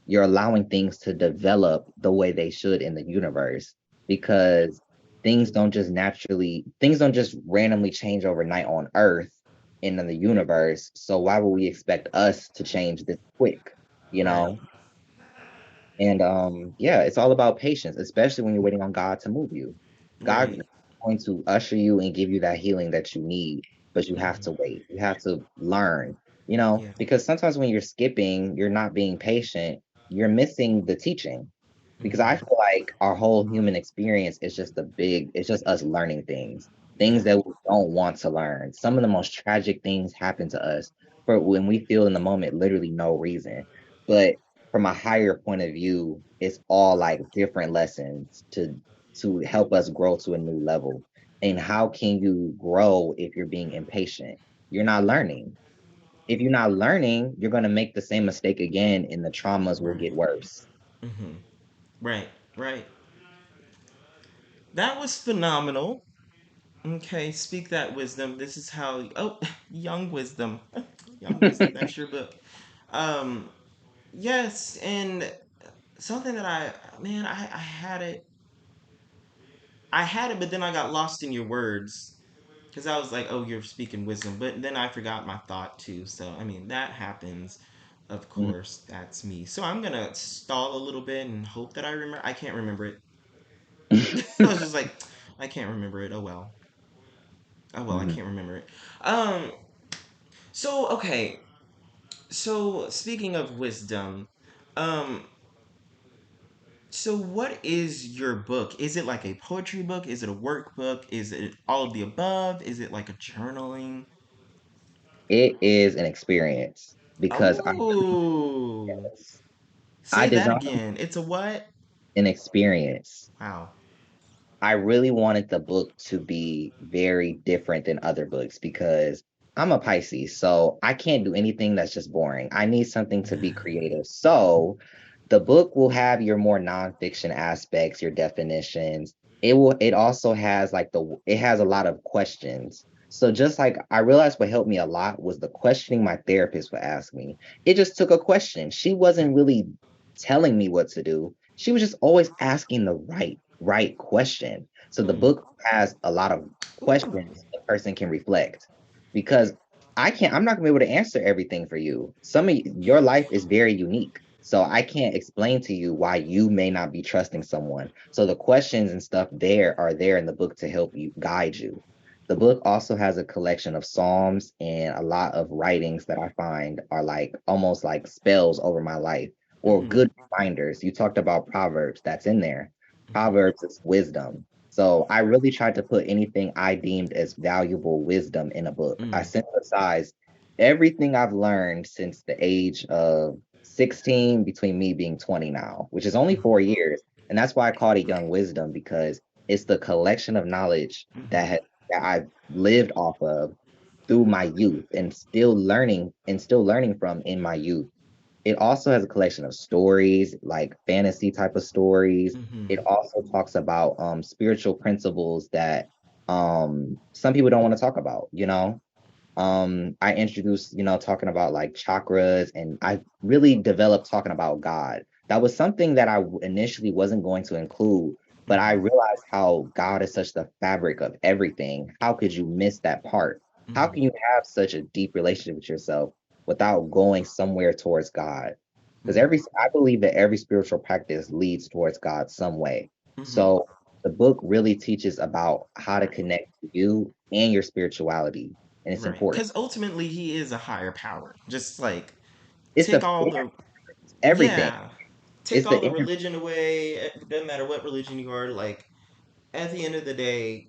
Speaker 3: you're allowing things to develop the way they should in the universe because things don't just randomly change overnight on Earth and in the universe. So why would we expect us to change this quick, you
Speaker 2: Right.
Speaker 3: know? And yeah, it's all about patience, especially when you're waiting on God to move you. God is
Speaker 2: Right.
Speaker 3: going to usher you and give you that healing that you need, but you have to
Speaker 2: Mm-hmm.
Speaker 3: wait. You have to learn,
Speaker 2: Yeah.
Speaker 3: because sometimes when you're skipping, you're not being patient, you're missing the teaching. Because I
Speaker 2: Mm-hmm.
Speaker 3: feel like our whole human experience is it's just us learning things
Speaker 2: Yeah.
Speaker 3: that we don't want to learn. Some of the most tragic things happen to us for when we feel in the moment literally no reason. But from a higher point of view, it's all like different lessons to help us grow to a new level. And how can you grow if you're being impatient? You're not learning. If you're not learning, you're going to make the same mistake again and the traumas will
Speaker 2: Right.
Speaker 3: get worse.
Speaker 2: Mm-hmm. Right. Right. That was phenomenal. Okay, speak that wisdom. This is how. Oh, young wisdom. Young wisdom. That's your book. Um. Yes, and something that man, I had it. I had it, but then I got lost in your words because I was like, "Oh, you're speaking wisdom," but then I forgot my thought too. So I mean, that happens. Of
Speaker 3: Mhm.
Speaker 2: course, that's me. So I'm gonna stall a little bit and hope that I remember. I can't remember it. I was just like, I can't remember it. Oh well. Oh well, I
Speaker 3: Mhm.
Speaker 2: can't remember it. Um. So okay. So speaking of wisdom, um, so what is your book? Is it like a poetry book? Is it a workbook? Is it all of the above? Is it like a journaling?
Speaker 3: It is an experience because
Speaker 2: Oh,
Speaker 3: I
Speaker 2: say that
Speaker 3: designed
Speaker 2: again. It's a what?
Speaker 3: an experience.
Speaker 2: Wow.
Speaker 3: I really wanted the book to be very different than other books because I'm a Pisces, so I can't do anything that's just boring. I need something to be creative. So the book will have your more nonfiction aspects, your definitions. It also has it has a lot of questions. So just like I realized what helped me a lot was the questioning my therapist would ask me. It just took a question. She wasn't really telling me what to do. She was just always asking the right question. So the
Speaker 2: Mm.
Speaker 3: book has a lot of
Speaker 2: Ooh.
Speaker 3: questions the person can reflect because I'm not gonna be able to answer everything for you. Some of your life is very unique. So I can't explain to you why you may not be trusting someone. So the questions and stuff there are there in the book to help you guide you. The book also has a collection of psalms and a lot of writings that I find are like almost like spells over my life or
Speaker 2: Mm-hmm.
Speaker 3: good reminders. You talked about Proverbs, that's in there.
Speaker 2: Mm-hmm.
Speaker 3: Proverbs is wisdom. So I really tried to put anything I deemed as valuable wisdom in a book. I
Speaker 2: Mm.
Speaker 3: synthesized everything I've learned since the age of 16, between me being 20 now, which is only
Speaker 2: Mm-hmm.
Speaker 3: 4 years. And that's why I called it Young Wisdom, because it's the collection of knowledge
Speaker 2: Mm-hmm.
Speaker 3: that I've lived off of through my youth and still learning from in my youth. It also has a collection of stories, like fantasy type of stories.
Speaker 2: Mm-hmm.
Speaker 3: It also talks about spiritual principles that some people don't want to talk about, you know. I introduced, talking about like chakras, and I really developed talking about God. That was something that I initially wasn't going to include, but I
Speaker 2: Mm-hmm.
Speaker 3: realized how God is such the fabric of everything. How could you miss that part? How
Speaker 2: Mm-hmm.
Speaker 3: can you have such a deep relationship with yourself without going somewhere towards God? Because I believe that every spiritual practice leads towards God some way.
Speaker 2: Mm-hmm.
Speaker 3: So the book really teaches about how to connect to you and your spirituality, and it's
Speaker 2: Right.
Speaker 3: important.
Speaker 2: Because ultimately he is a higher power. Just like
Speaker 3: It's
Speaker 2: take
Speaker 3: the
Speaker 2: all the
Speaker 3: everything.
Speaker 2: yeah. Take
Speaker 3: It's
Speaker 2: all
Speaker 3: the
Speaker 2: the
Speaker 3: inner.
Speaker 2: religion away. It doesn't matter what religion you are, like at the end of the day,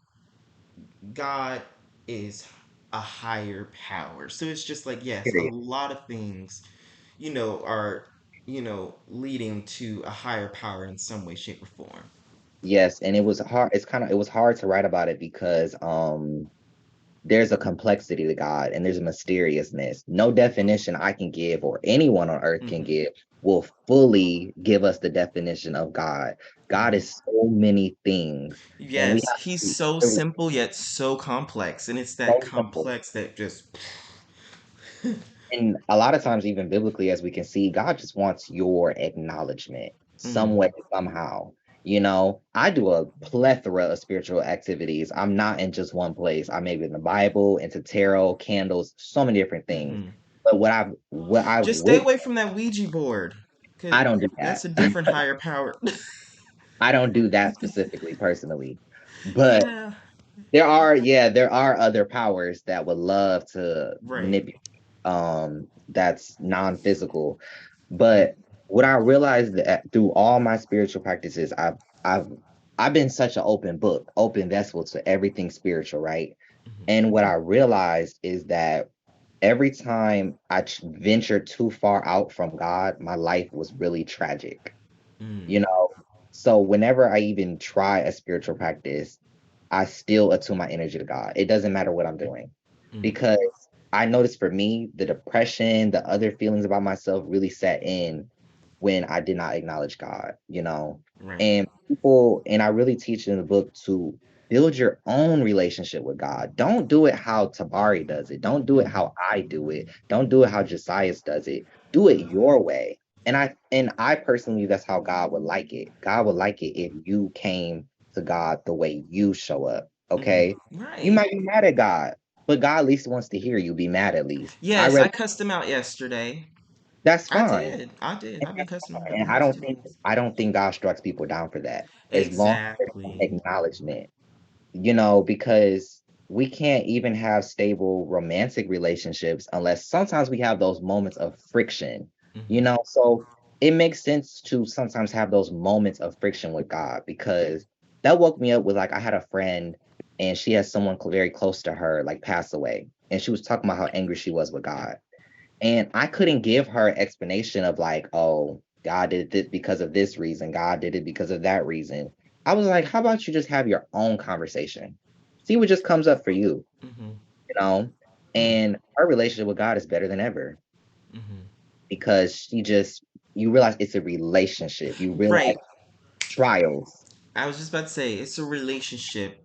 Speaker 2: God is a higher power. So it's just like, yes, a
Speaker 3: Period.
Speaker 2: lot of things, are, leading to a higher power in some way, shape, or form.
Speaker 3: Yes, and it was hard. It was hard to write about it because there's a complexity to God and there's a mysteriousness. No definition I can give or anyone on earth can
Speaker 2: Hmm.
Speaker 3: give will fully give us the definition of God. God
Speaker 2: Hmm.
Speaker 3: is so many things, and we
Speaker 2: Yes,
Speaker 3: have
Speaker 2: he's
Speaker 3: to be
Speaker 2: so
Speaker 3: really
Speaker 2: simple yet so complex. And it's that
Speaker 3: so simple.
Speaker 2: complex that just.
Speaker 3: And a lot of times, even biblically, as we can see, God just wants your acknowledgement some
Speaker 2: Mm,
Speaker 3: way, somehow. You know, I do a plethora of spiritual activities. I'm not in just one place. I may be in the Bible, into tarot, candles, so many different things.
Speaker 2: hmm.
Speaker 3: But what I
Speaker 2: Just stay
Speaker 3: would,
Speaker 2: away from that Ouija board, because
Speaker 3: I don't do that.
Speaker 2: that's a different higher power.
Speaker 3: I don't do that specifically personally. But
Speaker 2: Yeah,
Speaker 3: there are other powers that would love to
Speaker 2: right.
Speaker 3: manipulate, that's non-physical. But what I realized that through all my spiritual practices, I've I've been such an open book, open vessel to everything spiritual, right?
Speaker 2: Hmm.
Speaker 3: And what I realized is that every time I ventured too far out from God, my life was really tragic,
Speaker 2: Mm,
Speaker 3: you know? So whenever I even try a spiritual practice, I still attune my energy to God. It doesn't matter what I'm doing,
Speaker 2: mm,
Speaker 3: because I noticed for me, the depression, the other feelings about myself really set in when I did not acknowledge God, you know?
Speaker 2: right.
Speaker 3: And I really teach in the book to build your own relationship with God. Don't do it how Tabari does it. Don't do it
Speaker 2: Hmm.
Speaker 3: how I do it. Don't do it how Josias does it. Do it your way. And I personally, that's how God would like it. God would like it if you came to God the way you show up.
Speaker 2: Hmm.
Speaker 3: Okay. You
Speaker 2: Right.
Speaker 3: might be mad at God, but God at least wants to hear you be mad at least. I
Speaker 2: Yes,
Speaker 3: read
Speaker 2: I cussed him out yesterday.
Speaker 3: That's
Speaker 2: I
Speaker 3: fine.
Speaker 2: did. I did.
Speaker 3: And
Speaker 2: I've been
Speaker 3: that's
Speaker 2: cussing him
Speaker 3: fine.
Speaker 2: out
Speaker 3: And
Speaker 2: yesterday.
Speaker 3: I don't think God strikes people down for that. As long as there's some
Speaker 2: Exactly.
Speaker 3: acknowledgement, because we can't even have stable romantic relationships unless sometimes we have those moments of friction,
Speaker 2: Hmm.
Speaker 3: so it makes sense to sometimes have those moments of friction with God, because that woke me up with, like, I had a friend, and she has someone very close to her like pass away, and she was talking about how angry she was with God, and I couldn't give her an explanation of like, oh, God did it because of this reason, God did it because of that reason. I was like, how about you just have your own conversation? See what just comes up for you,
Speaker 2: Hmm.
Speaker 3: you know?
Speaker 2: Hmm.
Speaker 3: And her relationship with God is better than ever,
Speaker 2: Hmm.
Speaker 3: because you realize it's a relationship. You realize
Speaker 2: Right.
Speaker 3: trials.
Speaker 2: I was just about to say it's a relationship.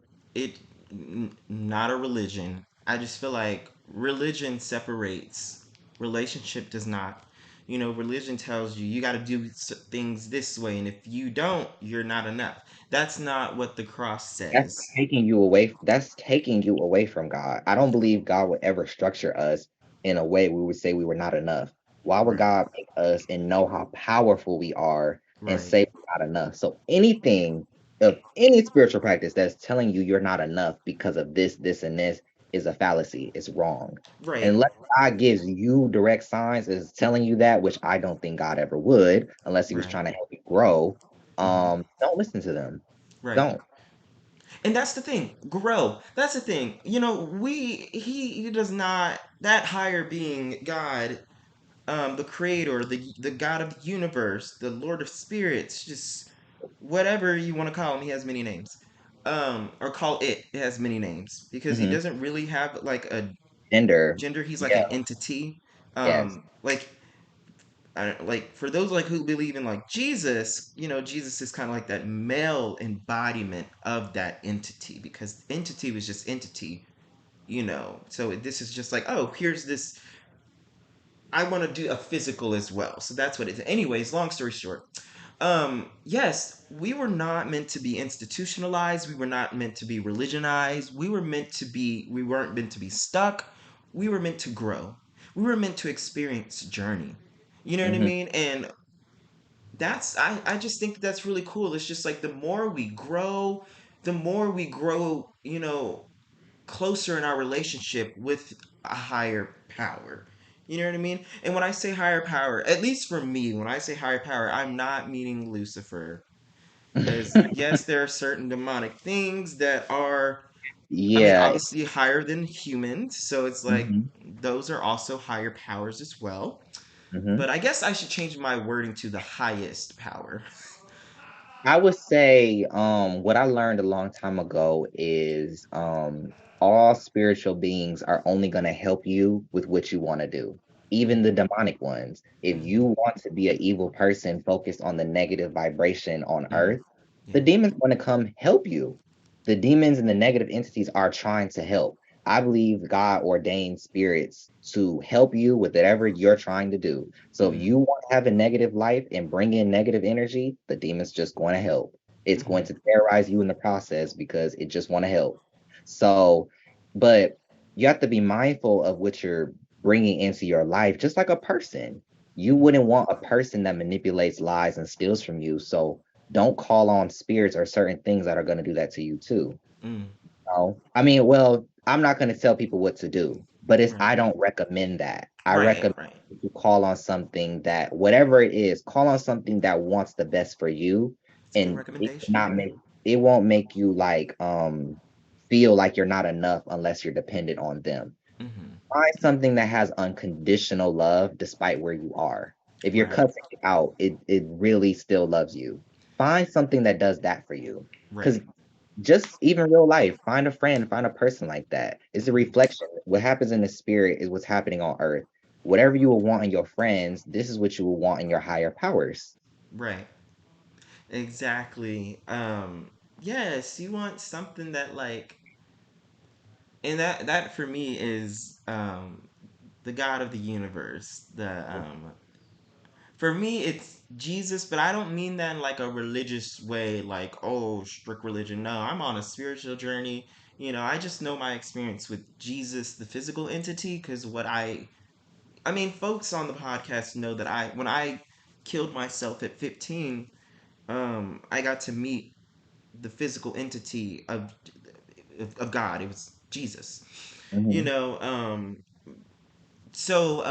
Speaker 2: Not a religion. I just feel like religion separates. Relationship does not. Religion tells you got to do things this way, and if you don't, you're not enough. That's not what the cross says.
Speaker 3: That's taking you away from God. I don't believe God would ever structure us in a way we would say we were not enough. Why would
Speaker 2: Right.
Speaker 3: God make us and know how powerful we are and
Speaker 2: Right.
Speaker 3: say we're not enough? So anything of any spiritual practice that's telling you you're not enough because of this, this, and this is a fallacy. It's wrong.
Speaker 2: Right.
Speaker 3: Unless God gives you direct signs is telling you that, which I don't think God ever would, unless he was
Speaker 2: Right.
Speaker 3: trying to help you grow.
Speaker 2: Hmm.
Speaker 3: Don't listen to them.
Speaker 2: Right.
Speaker 3: Don't.
Speaker 2: And that's the thing. Grow. That's the thing. He does not, that higher being, God, the creator, the God of the universe, the Lord of spirits, just whatever you want to call him, he has many names. Or call it, it has many names because he
Speaker 3: Mhm.
Speaker 2: doesn't really have like a
Speaker 3: Gender.
Speaker 2: gender. He's like
Speaker 3: Yeah.
Speaker 2: an entity.
Speaker 3: Yes.
Speaker 2: Like like for those like who believe in like Jesus, Jesus is kind of like that male embodiment of that entity because entity was just entity, So this is just like, oh, here's this. I want to do a physical as well, so that's what it is. Anyways, long story short, yes, we were not meant to be institutionalized. We were not meant to be religionized. We weren't meant to be stuck. We were meant to grow. We were meant to experience journey. You know what I
Speaker 3: Hmm.
Speaker 2: mean? And I just think that's really cool. It's just like the more we grow, closer in our relationship with a higher power. You know what I mean? And when I say higher power, at least for me, when I say higher power, I'm not meaning Lucifer. Because, yes, there are certain demonic things that are, I mean,
Speaker 3: Yeah.
Speaker 2: obviously higher than humans. So it's like
Speaker 3: Hmm.
Speaker 2: those are also higher powers as well.
Speaker 3: Hmm.
Speaker 2: But I guess I should change my wording to the highest power.
Speaker 3: I would say what I learned a long time ago is all spiritual beings are only going to help you with what you want to do. Even the
Speaker 2: Hmm.
Speaker 3: demonic ones. If you
Speaker 2: Hmm.
Speaker 3: want to be an evil person focused on the negative vibration on
Speaker 2: Hmm.
Speaker 3: earth, the
Speaker 2: Yeah.
Speaker 3: demons want to come help you. The demons and the negative entities are trying to help. I believe God ordained spirits to help you with whatever you're trying to do. So if
Speaker 2: Hmm.
Speaker 3: you want to have a negative life and bring in negative energy, the demon's just going to help. It's going
Speaker 2: Hmm.
Speaker 3: to terrorize you in the process because it just want to help. So, but you have to be mindful of what you're bringing into your life, just like a person. You wouldn't want a person that manipulates lies and steals from you. So don't call on spirits or certain things that are going to do that to you too.
Speaker 2: Mm.
Speaker 3: No, I mean, well, I'm not going to tell people what to do, but
Speaker 2: Right.
Speaker 3: I don't recommend that. I
Speaker 2: Right.
Speaker 3: recommend
Speaker 2: Right.
Speaker 3: you call on something that, whatever it is, call on something that wants the best for you,
Speaker 2: It's a good
Speaker 3: and
Speaker 2: recommendation.
Speaker 3: it won't make you like feel like you're not enough unless you're dependent on them.
Speaker 2: Hmm.
Speaker 3: Find something that has unconditional love despite where you are. If you're
Speaker 2: Right.
Speaker 3: cussing it out, it really still loves you. Find something that does that for you. Because
Speaker 2: Right.
Speaker 3: just even real life, find a friend, find a person like that. It's a
Speaker 2: Hmm.
Speaker 3: reflection. What happens in the spirit is what's happening on earth. Whatever you will want in your friends, this is what you will want in your higher powers.
Speaker 2: Right. Exactly. Yes, you want something that like, and that for me is the God of the universe. The For me it's Jesus, but I don't mean that in like a religious way, like, oh, strict religion. No, I'm on a spiritual journey. I just know my experience with Jesus, the physical entity, because I mean, folks on the podcast know that when I killed myself at 15, I got to meet the physical entity of God. It was Jesus. You
Speaker 3: Mhm.
Speaker 2: know, so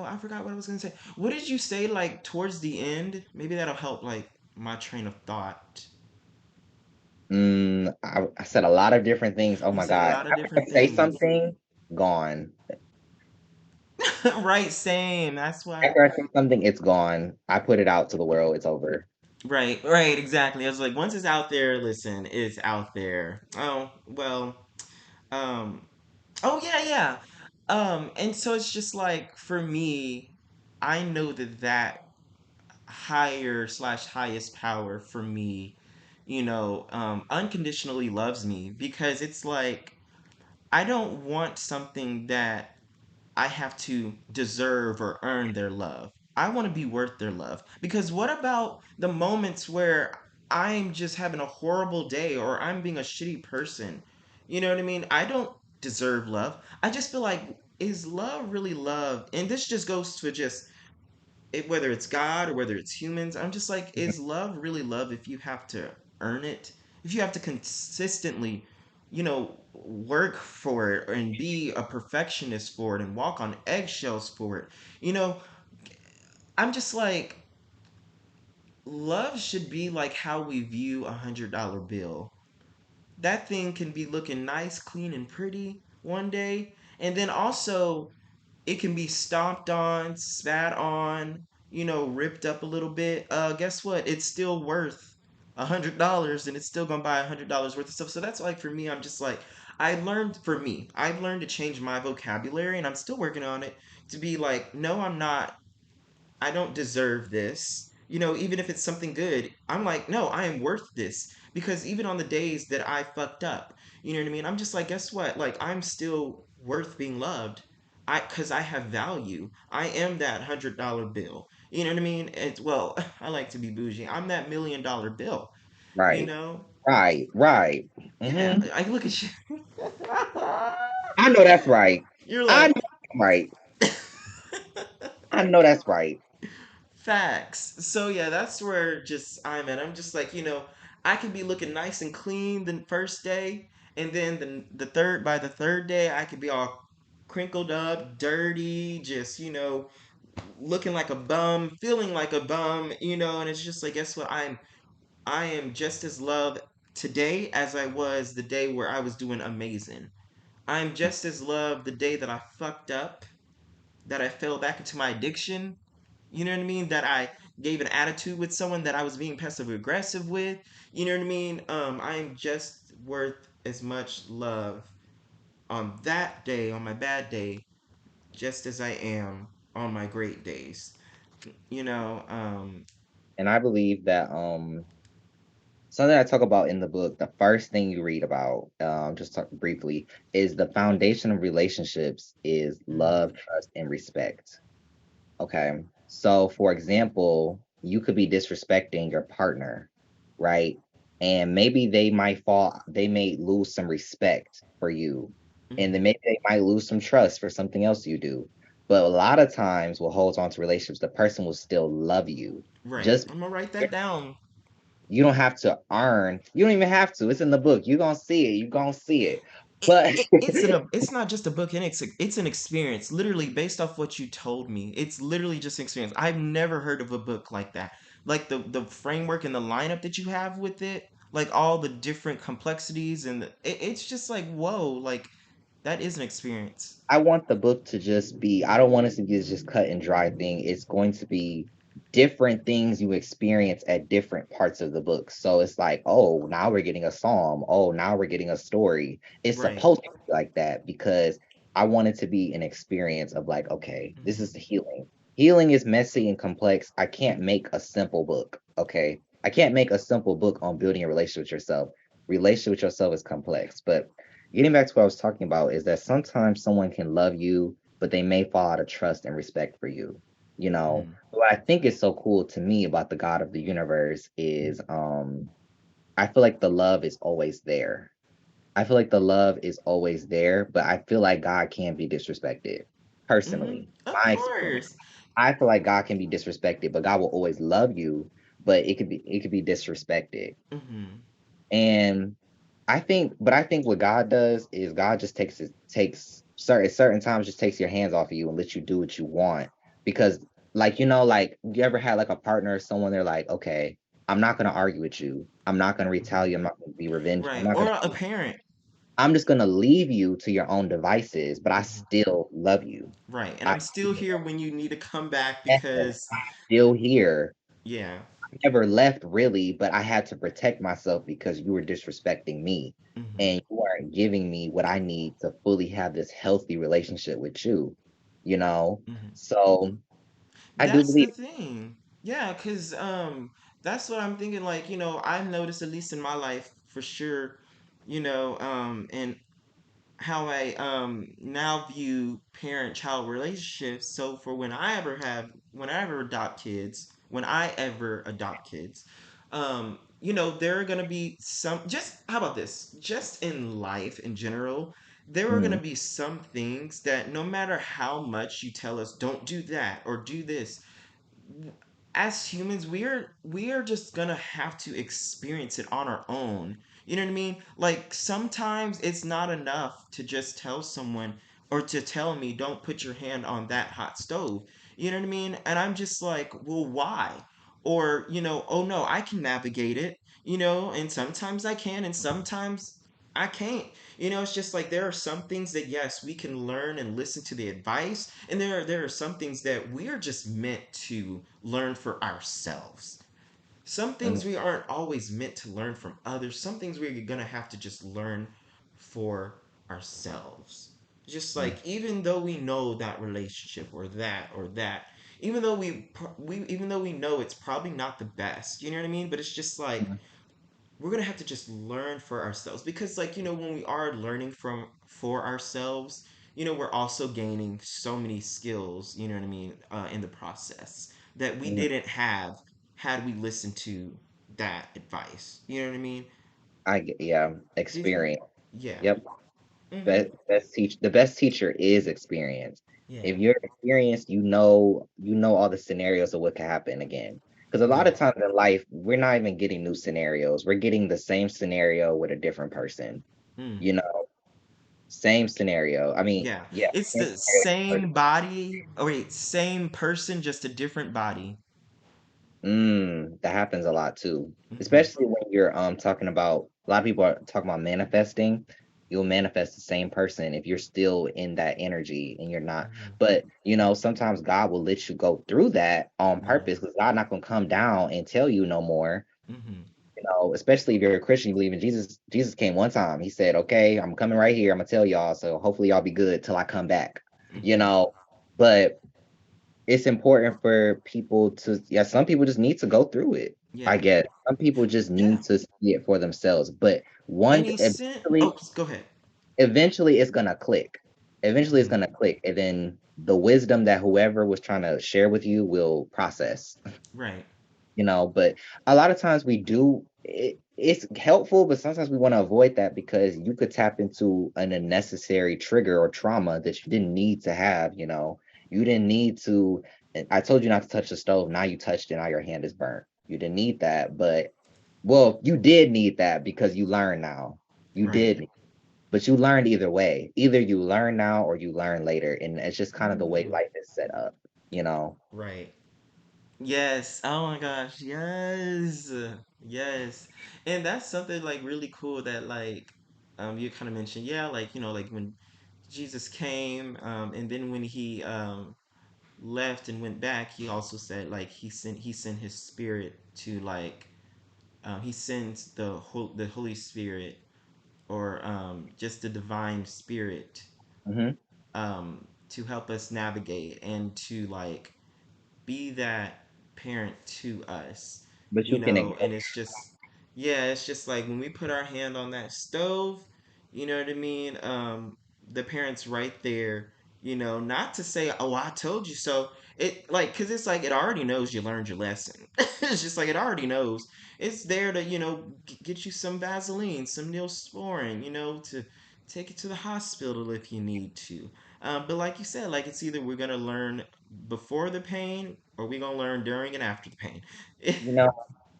Speaker 2: I forgot what I was gonna say. What did you say like towards the end? Maybe that'll help like my train of thought.
Speaker 3: I said a lot of different things. Oh
Speaker 2: You
Speaker 3: my
Speaker 2: said a
Speaker 3: God.
Speaker 2: lot of
Speaker 3: After I
Speaker 2: different
Speaker 3: say
Speaker 2: things.
Speaker 3: something, gone.
Speaker 2: Right, same. That's why.
Speaker 3: After I say something, it's gone. I put it out to the world. It's over.
Speaker 2: Right, right, exactly. I was like, once it's out there, listen, it's out there. Oh, well, um, oh yeah, yeah. And so it's just like for me, I know that higher slash highest power for me, unconditionally loves me because it's like I don't want something that I have to deserve or earn their love. I want to be worth their love. Because what about the moments where I'm just having a horrible day or I'm being a shitty person? You know what I mean? I don't deserve love. I just feel like, is love really love? And this just goes to just whether it's God or whether it's humans. I'm just like, is love really love if you have to earn it? If you have to consistently, work for it and be a perfectionist for it and walk on eggshells for it? You know, I'm just like, love should be like how we view $100 bill. That thing can be looking nice, clean, and pretty one day, and then also it can be stomped on, spat on, ripped up a little bit. Guess what? It's still worth $100, and it's still gonna buy $100 worth of stuff. So that's like, for me, I'm just like, I've learned to change my vocabulary, and I'm still working on it, to be like, no, I'm not. I don't deserve this. Even if it's something good, I'm like, no, I am worth this. Because even on the days that I fucked up, you know what I mean? I'm just like, guess what? Like, I'm still worth being loved. Cause I have value. I am that $100 bill. You know what I mean? It's, well, I like to be bougie. I'm that $1 million bill. You
Speaker 3: Right.
Speaker 2: know?
Speaker 3: Right. Right.
Speaker 2: Yeah.
Speaker 3: Hmm.
Speaker 2: I look at you.
Speaker 3: I know that's right.
Speaker 2: You're
Speaker 3: I know
Speaker 2: like,
Speaker 3: that's right. I know that's right.
Speaker 2: facts. So yeah, that's where just I'm at. I'm just like, I can be looking nice and clean the first day, and then the third by the third day I could be all crinkled up, dirty, just, looking like a bum, feeling like a bum, and it's just like, guess what? I am just as loved today as I was the day where I was doing amazing. I'm just as loved the day that I fucked up, that I fell back into my addiction, you know what I mean? That I gave an attitude with someone that I was being passive aggressive with. You know what I mean? I am just worth as much love on that day, on my bad day, just as I am on my great days. You know,
Speaker 3: And I believe that something I talk about in the book, the first thing you read about, just talk briefly, is the foundation of relationships is
Speaker 2: mm,
Speaker 3: love, trust, and respect. Okay. So, for example, you could be disrespecting your partner, right? And maybe they may lose some respect for you. And then
Speaker 2: mm,
Speaker 3: maybe they might lose some trust for something else you do. But a lot of times, what holds on to relationships, the person will still love you.
Speaker 2: right.
Speaker 3: Just
Speaker 2: I'm gonna write that down.
Speaker 3: you don't have to earn, you don't even have to. It's in the book. You're gonna see it. You're gonna see it. But
Speaker 2: It's not just a book, and it's an experience, literally based off what you told me. It's literally just an experience. I've never heard of a book like that. Like the framework and the lineup that you have with it, like all the different complexities, and it's just like, whoa, like that is an experience.
Speaker 3: I want the book to just be, I don't want it to be just cut and dry thing. It's going to be different things you experience at different parts of the book. So it's like, oh, now we're getting a psalm. Oh, now we're getting a story. It's
Speaker 2: Right.
Speaker 3: supposed to be like that because I want it to be an experience of like, okay, this is the
Speaker 2: Hmm.
Speaker 3: healing. Healing is messy and complex. I can't make a simple book. Okay. I can't make a simple book on building a relationship with yourself. Relationship with yourself is complex, but getting back to what I was talking about is that sometimes someone can love you, but they may fall out of trust and respect for you. You know,
Speaker 2: Hmm.
Speaker 3: what I think is so cool to me about the God of the universe is I feel like the love is always there. I feel like the love is always there, but I feel like God can be disrespected.
Speaker 2: Hmm.
Speaker 3: Personally,
Speaker 2: Of
Speaker 3: my experience.
Speaker 2: course.
Speaker 3: I feel like God can be disrespected, but God will always love you, but it could be disrespected.
Speaker 2: Hmm.
Speaker 3: And I think what God does is God just takes certain times just takes your hands off of you and lets you do what you want. Because like like you ever had like a partner or someone they're like, okay, I'm not gonna argue with you. I'm not gonna retaliate, I'm
Speaker 2: Hmm.
Speaker 3: not gonna be revenge. I'm
Speaker 2: Right.
Speaker 3: not
Speaker 2: Or
Speaker 3: gonna
Speaker 2: a parent.
Speaker 3: I'm just gonna leave you to your own devices, but I
Speaker 2: Hmm.
Speaker 3: still love you.
Speaker 2: Right. And
Speaker 3: I
Speaker 2: I'm still here when you need to come back,
Speaker 3: I'm
Speaker 2: because,
Speaker 3: still here.
Speaker 2: yeah.
Speaker 3: Never left really, but I had to protect myself because you were disrespecting me
Speaker 2: Hmm.
Speaker 3: and you weren't giving me what I need to fully have this healthy relationship with you, you know?
Speaker 2: Hmm.
Speaker 3: So I do
Speaker 2: That's the
Speaker 3: believe
Speaker 2: thing. Yeah, because that's what I'm thinking. Like, I've noticed, at least in my life, for sure, and how I now view parent-child relationships. So for when I ever adopt kids, there are gonna be some, just how about this? Just in life in general, there are going to
Speaker 3: Mm,
Speaker 2: be some things that no matter how much you tell us, don't do that or do this, as humans we are just gonna have to experience it on our own. You know what I mean? Like sometimes it's not enough to just tell someone or to tell me don't put your hand on that hot stove. You know what I mean? And I'm just like, well, why? Or, oh no, I can navigate it, and sometimes I can and sometimes I can't. It's just like there are some things that yes, we can learn and listen to the advice, and there are some things that we are just meant to learn for ourselves. Some
Speaker 3: mm,
Speaker 2: things we aren't always meant to learn from others. Some things we're gonna have to just learn for ourselves. Just
Speaker 3: mm,
Speaker 2: like even though we know that relationship or that, even though even though we know it's probably not the best, you know what I mean? But it's just like
Speaker 3: mm,
Speaker 2: we're gonna have to just learn for ourselves because when we are learning from for ourselves, we're also gaining so many skills, you know what I mean, in the process that we
Speaker 3: mm.
Speaker 2: didn't have had we listened to that advice, you know what I mean.
Speaker 3: Yeah,
Speaker 2: Do you think?
Speaker 3: experience.
Speaker 2: Yeah.
Speaker 3: Yep.
Speaker 2: Mm-hmm.
Speaker 3: The best teacher is experience.
Speaker 2: Yeah.
Speaker 3: If you're experienced, you know all the scenarios of what could happen again. Because a lot
Speaker 2: Yeah.
Speaker 3: of times in life, we're not even getting new scenarios. We're getting the same scenario with a different person.
Speaker 2: Mm.
Speaker 3: You know, same scenario. I mean,
Speaker 2: Yeah,
Speaker 3: yeah,
Speaker 2: it's
Speaker 3: same
Speaker 2: the
Speaker 3: scenario.
Speaker 2: same body, oh wait, same person, just a different body.
Speaker 3: That happens a lot too.
Speaker 2: Mm-hmm.
Speaker 3: Especially when you're talking about a lot of people are talking about manifesting. You'll manifest the same person if you're still in that energy and you're not.
Speaker 2: Mm-hmm.
Speaker 3: But sometimes God will let you go through that on
Speaker 2: Yeah.
Speaker 3: purpose because God not gonna come down and tell you no more.
Speaker 2: Mm-hmm.
Speaker 3: Especially if you're a Christian, you believe in Jesus. Jesus came one time. He said, "Okay, I'm coming right here. I'm gonna tell y'all. So hopefully y'all be good till I come back." You
Speaker 2: Mm-hmm.
Speaker 3: know, but it's important for people to, yeah, some people just need to go through it. I
Speaker 2: Yeah.
Speaker 3: guess some people just
Speaker 2: Yeah.
Speaker 3: need to see it for themselves, but
Speaker 2: And
Speaker 3: one
Speaker 2: he sent.
Speaker 3: eventually
Speaker 2: Oh, go ahead.
Speaker 3: eventually it's gonna click. Eventually it's
Speaker 2: Mm-hmm.
Speaker 3: gonna click, and then the wisdom that whoever was trying to share with you will process.
Speaker 2: Right.
Speaker 3: But a lot of times it's helpful, but sometimes we want to avoid that because you could tap into an unnecessary trigger or trauma that you didn't need to have. You didn't need to. I told you not to touch the stove. Now you touched it. Now your hand is burnt. You didn't need that, but well, you did need that because you learn now. You
Speaker 2: Right.
Speaker 3: did, but you learned either way. Either you learn now or you learn later, and it's just kind of the way
Speaker 2: Mm.
Speaker 3: life is set up. You know.
Speaker 2: Right. Yes. Oh my gosh. Yes. Yes. And that's something like really cool that like you kind of mentioned. Yeah, like like when Jesus came, and then when he left and went back, he also said like he sent his spirit to like he sends the Holy Spirit or just the divine spirit
Speaker 3: Hmm.
Speaker 2: to help us navigate and to like be that parent to us,
Speaker 3: But you can
Speaker 2: and
Speaker 3: ignore.
Speaker 2: it's just, yeah, it's just like when we put our hand on that stove, you know what I mean? The parent's right there, not to say, oh, I told you so. It like, cause it's like it already knows you learned your lesson. It's just like it already knows. It's there to, get you some Vaseline, some Neosporin, to take it to the hospital if you need to. But like you said, like it's either we're gonna learn before the pain or we gonna learn during and after the pain.
Speaker 3: You know,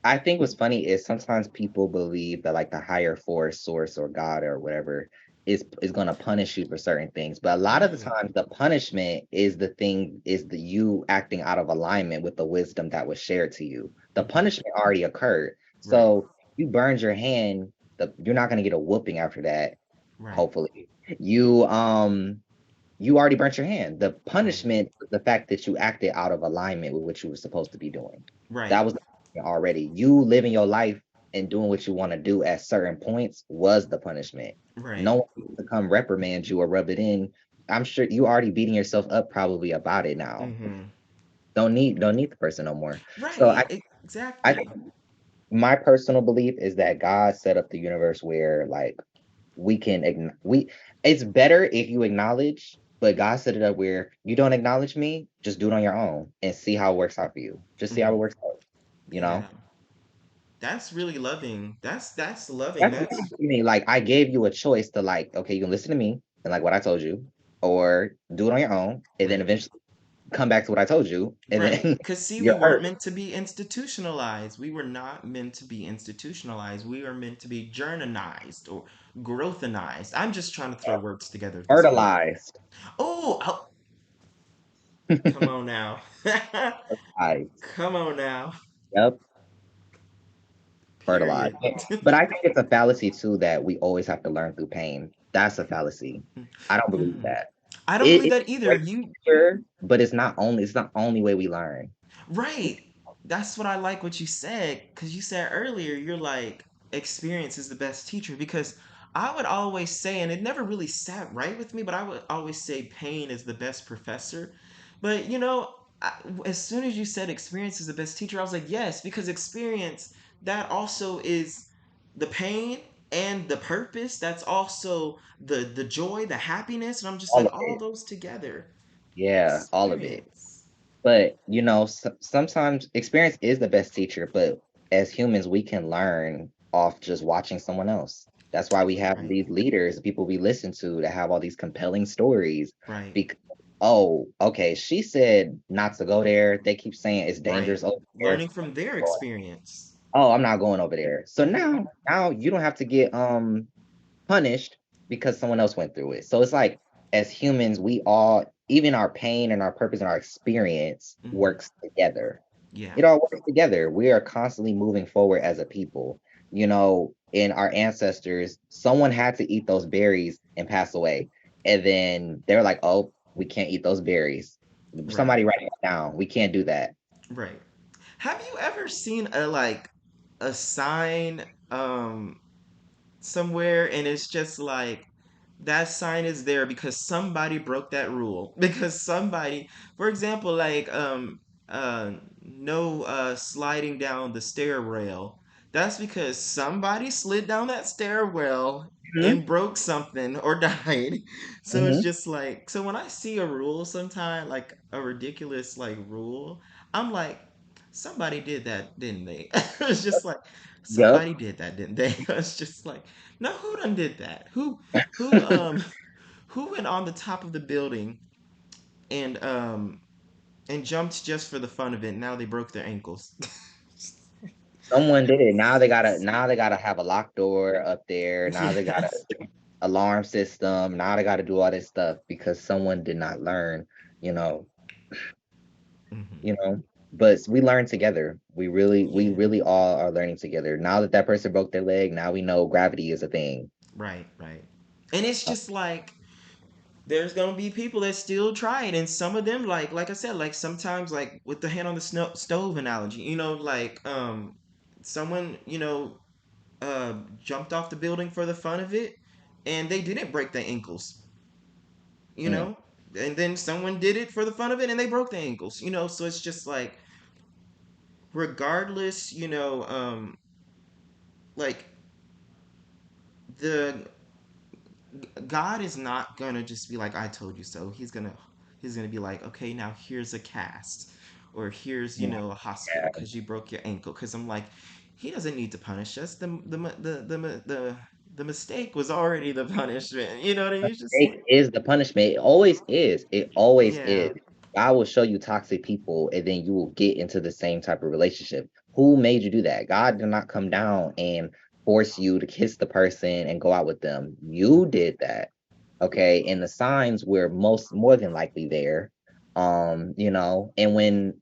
Speaker 3: I think what's funny is sometimes people believe that like the higher force, source, or God or whatever is going to punish you for certain things. But a lot of the
Speaker 2: Right.
Speaker 3: times, the punishment is the thing is the you acting out of alignment with the wisdom that was shared to you. The
Speaker 2: Hmm.
Speaker 3: punishment already occurred,
Speaker 2: Right.
Speaker 3: so you burned your hand. You're not going to get a whooping after that.
Speaker 2: Right.
Speaker 3: Hopefully, you already burnt your hand. The
Speaker 2: Right.
Speaker 3: punishment was the fact that you acted out of alignment with what you were supposed to be doing.
Speaker 2: Right.
Speaker 3: That was the punishment already. You living your life and doing what you want to do at certain points was the punishment.
Speaker 2: Right.
Speaker 3: No one needs to come reprimand you or rub it in. I'm sure you already beating yourself up probably about it now.
Speaker 2: Hmm.
Speaker 3: Don't need the person no more. So
Speaker 2: Right.
Speaker 3: I think
Speaker 2: Exactly.
Speaker 3: my personal belief is that God set up the universe where like we can we it's better if you acknowledge, but God set it up where you don't acknowledge me, just do it on your own and see how it works out for you. Just see how it
Speaker 2: Hmm.
Speaker 3: works out, you
Speaker 2: Yeah.
Speaker 3: know?
Speaker 2: That's really loving. That's loving.
Speaker 3: That's
Speaker 2: That's
Speaker 3: I mean, like I gave you a choice to like, okay, you can listen to me, and like what I told you, or do it on your own, and then
Speaker 2: Right.
Speaker 3: eventually come back to what I told you, and
Speaker 2: Right.
Speaker 3: then
Speaker 2: Because, see, we
Speaker 3: you're
Speaker 2: weren't
Speaker 3: hurt.
Speaker 2: meant to be institutionalized. We were not meant to be institutionalized. We are meant to be journalized or growthanized. I'm just trying to throw words together at this point.
Speaker 3: Fertilized.
Speaker 2: Oh, come on now.
Speaker 3: Fertilized.
Speaker 2: Come on now.
Speaker 3: Yep, fertilized.
Speaker 2: Period.
Speaker 3: But I think it's a fallacy too that we always have to learn through pain. That's a fallacy. I don't believe
Speaker 2: Mm.
Speaker 3: that.
Speaker 2: I don't believe
Speaker 3: It's
Speaker 2: that
Speaker 3: a
Speaker 2: either.
Speaker 3: great
Speaker 2: You
Speaker 3: teacher, but it's not the only way we learn.
Speaker 2: right. That's what I like what you said, because you said earlier, you're like, experience is the best teacher. Because I would always say, and it never really sat right with me, but I would always say pain is the best professor. But as soon as you said experience is the best teacher, I was like, yes, because experience, that also is the pain and the purpose. That's also the joy, the happiness. And I'm just
Speaker 3: All
Speaker 2: like,
Speaker 3: of
Speaker 2: all
Speaker 3: it.
Speaker 2: those together.
Speaker 3: Yeah, all of it.
Speaker 2: Experience.
Speaker 3: But sometimes experience is the best teacher, but as humans, we can learn off just watching someone else. That's why we have
Speaker 2: Right,
Speaker 3: these leaders, the people we listen to, that have all these compelling stories.
Speaker 2: right.
Speaker 3: Because, oh, okay, she said not to go there. They keep saying it's
Speaker 2: Right.
Speaker 3: dangerous over there.
Speaker 2: Learning from their experience.
Speaker 3: Oh, I'm not going over there. So
Speaker 2: Hmm.
Speaker 3: now you don't have to get punished because someone else went through it. So it's like as humans, we all, even our pain and our purpose and our experience
Speaker 2: Hmm.
Speaker 3: works together.
Speaker 2: Yeah.
Speaker 3: It all works together. We are constantly moving forward as a people. In our ancestors, someone had to eat those berries and pass away. And then they're like, oh, we can't eat those berries.
Speaker 2: Right.
Speaker 3: Somebody write it down. We can't do that.
Speaker 2: Right. Have you ever seen a sign somewhere, and it's just like that sign is there because somebody broke that rule, because somebody, for example, like no sliding down the stair rail. That's because somebody slid down that stairwell
Speaker 3: Hmm.
Speaker 2: and broke something or died. So it's
Speaker 3: Hmm.
Speaker 2: just like, so when I see a rule sometime, like a ridiculous like rule, I'm like, somebody did that, didn't they? It's just like,
Speaker 3: Yep.
Speaker 2: somebody did that, didn't they? It's just like, no, who done did that? Who who went on the top of the building and um and jumped just for the fun of it? Now they broke their ankles.
Speaker 3: Someone did it. Now they gotta have a locked door up there. Now they gotta
Speaker 2: Yes.
Speaker 3: alarm system. Now they gotta do all this stuff because someone did not learn, you know,
Speaker 2: Hmm.
Speaker 3: you know. But we learn together. We
Speaker 2: Yeah.
Speaker 3: really all are learning together. Now that that person broke their leg, now we know gravity is a thing.
Speaker 2: Right, right. And it's just like, there's gonna be people that still try it, and some of them, like I said, like sometimes, like with the hand on the stove analogy, like someone jumped off the building for the fun of it, and they didn't break their ankles, you
Speaker 3: Mm.
Speaker 2: know, and then someone did it for the fun of it, and they broke their ankles, so it's just like, regardless, like the God is not gonna just be like, I told you so. He's gonna be like, okay, now here's a cast, or here's
Speaker 3: Yeah.
Speaker 2: a hospital because you broke your ankle. Because I'm like, he doesn't need to punish us. The mistake was already the punishment. You know what I mean? It's just like,
Speaker 3: Mistake is the punishment. It always is. It always
Speaker 2: yeah,
Speaker 3: is. God will show you toxic people, and then you will get into the same type of relationship. Who made you do that? God did not come down and force you to kiss the person and go out with them. You did that. Okay. And the signs were more than likely there. And when,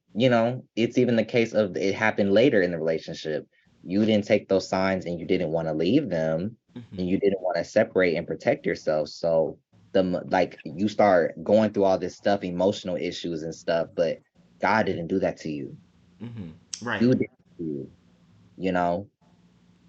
Speaker 3: it's even the case of it happened later in the relationship. You didn't take those signs and you didn't want to leave them and
Speaker 2: hmm
Speaker 3: you didn't want to separate and protect yourself. So like you start going through all this stuff, emotional issues and stuff, but God didn't do that to you.
Speaker 2: hmm right,
Speaker 3: You did it to you, you know.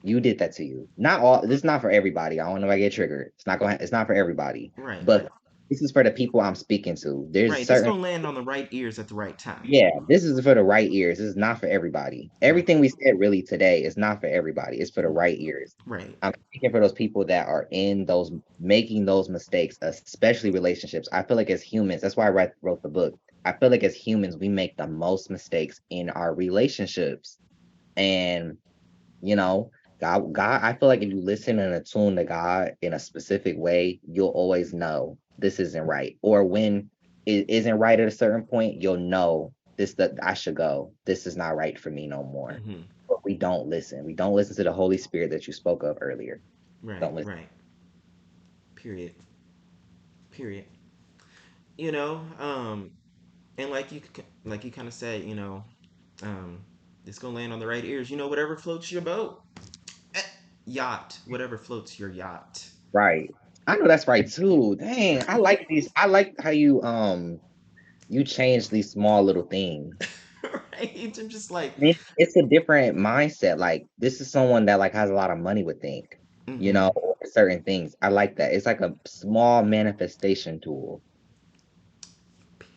Speaker 3: You did that to you. Not all. This is not for everybody. I don't know if I get triggered. It's not for everybody.
Speaker 2: right,
Speaker 3: But this is for the people I'm speaking to. There's
Speaker 2: right. This
Speaker 3: certain.
Speaker 2: gonna land on the right ears at the right time.
Speaker 3: Yeah, this is for the right ears. This is not for everybody.
Speaker 2: Right,
Speaker 3: Everything we said really today is not for everybody. It's for the right ears.
Speaker 2: right.
Speaker 3: I'm speaking for those people that are in those making those mistakes, especially relationships. I feel like as humans, that's why I wrote the book. I feel like as humans, we make the most mistakes in our relationships. And you know, God, I feel like if you listen and attune to God in a specific way, you'll always know this isn't right. Or when it isn't right at a certain point, you'll know this that I should go. This is not right for me no more.
Speaker 2: Hmm.
Speaker 3: But we don't listen. We don't listen to the Holy Spirit that you spoke of earlier.
Speaker 2: Right,
Speaker 3: Don't listen.
Speaker 2: right. Period. Period. You know, and like you kind of said, um, it's gonna land on the right ears. Whatever floats your boat. Eh, yacht, whatever floats your yacht.
Speaker 3: Right. I know that's right too. Dang, I like these. I like how you change these small little things.
Speaker 2: Right? I'm just like,
Speaker 3: It's a different mindset. Like this is someone that like has a lot of money would think,
Speaker 2: mm-hmm.
Speaker 3: or certain things. I like that. It's like a small manifestation tool.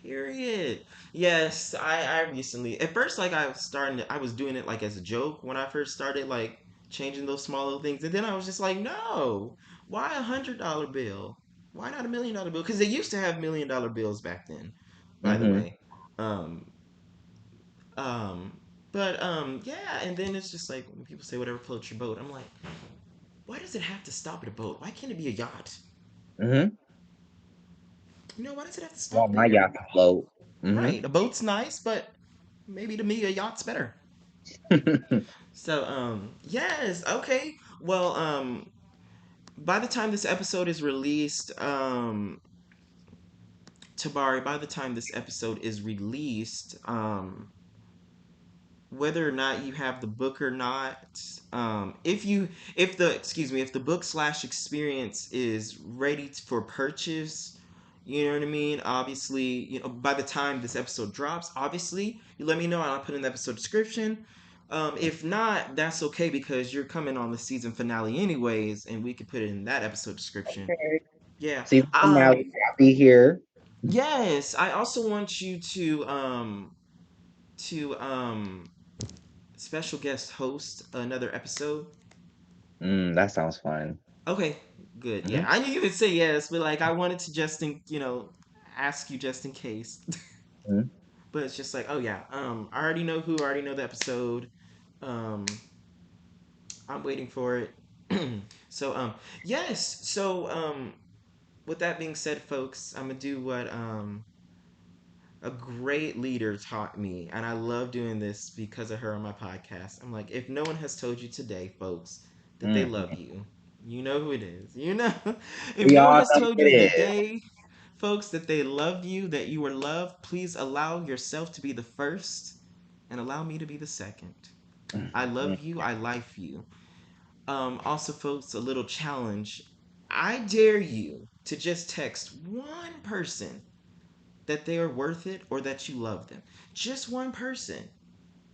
Speaker 2: Period. Yes, I recently at first like I was doing it like as a joke when I first started like changing those small little things, and then I was just like, no, why $100 bill? Why not $1 million bill? Because they used to have $1 million bills back then, by the
Speaker 3: Hmm.
Speaker 2: way. Um, um, but yeah, and then it's just like when people say whatever floats your boat, I'm like, why does it have to stop at a boat? Why can't it be a yacht?
Speaker 3: Hmm.
Speaker 2: Why does it have to
Speaker 3: Want
Speaker 2: stop
Speaker 3: my
Speaker 2: there?
Speaker 3: yacht to float. Hmm.
Speaker 2: Right, a boat's nice, but maybe to me a yacht's better. So, yes, okay. Well, by the time this episode is released, Tabari, by the time this episode is released, whether or not you have the book or not, if the book slash experience is ready for purchase, you know what I mean? Obviously, by the time this episode drops, obviously, you let me know and I'll put in the episode description. If not, that's okay because you're coming on the season finale anyways, and we could put it in that episode description.
Speaker 3: Okay.
Speaker 2: Yeah.
Speaker 3: Season finale, I'll be here.
Speaker 2: Yes, I also want you to special guest host another episode.
Speaker 3: That sounds fun.
Speaker 2: Okay, good. Yeah,
Speaker 3: Hmm.
Speaker 2: I knew you would say yes, but like I wanted to ask you just in case.
Speaker 3: Hmm.
Speaker 2: But it's just like, oh yeah, I already know who, I already know the episode. Um, I'm waiting for it. So yes. So with that being said, folks, I'm gonna do what a great leader taught me, and I love doing this because of her on my podcast. I'm like, if no one has told you today, folks, that they love
Speaker 3: Hmm.
Speaker 2: you, you know who it is. If
Speaker 3: We
Speaker 2: no one
Speaker 3: all
Speaker 2: has
Speaker 3: know
Speaker 2: told
Speaker 3: who it
Speaker 2: you
Speaker 3: is.
Speaker 2: today, folks, that they love you, that you are loved, please allow yourself to be the first and allow me to be the second. I love you, I life you. Also, folks, a little challenge. I dare you to just text one person that they are worth it or that you love them. Just one person.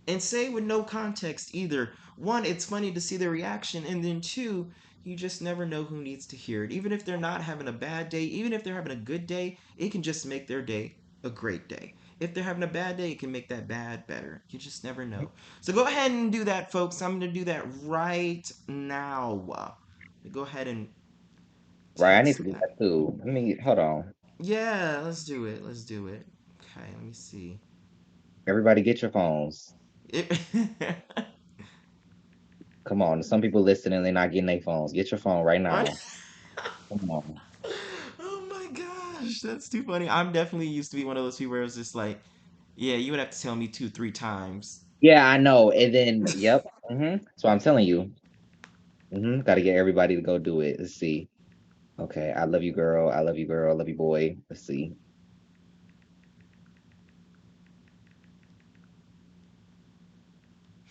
Speaker 2: And say with no context either. One, it's funny to see their reaction, and then two, you just never know who needs to hear it. Even if they're not having a bad day, even if they're having a good day, it can just make their day a great day. If they're having a bad day, it can make that bad better. You just never know. So go ahead and do that, folks. I'm going to do that right now. Go ahead and
Speaker 3: Right, I need to
Speaker 2: text
Speaker 3: do
Speaker 2: that.
Speaker 3: that too. Let me hold on.
Speaker 2: Yeah, let's do it. Let's do it. Okay, let me see.
Speaker 3: Everybody, get your phones.
Speaker 2: It,
Speaker 3: Come on. Some people listening, they're not getting their phones. Get your phone right
Speaker 2: what?
Speaker 3: now. Come on.
Speaker 2: Oh my gosh, that's too funny. I'm definitely used to be one of those people where it's just like, yeah, you would have to tell me two, 3 times.
Speaker 3: Yeah, I know. And then, yep. So I'm telling you. Got to get everybody to go do it. Let's see. Okay. I love you, girl. I love you, girl. I love you, boy. Let's see.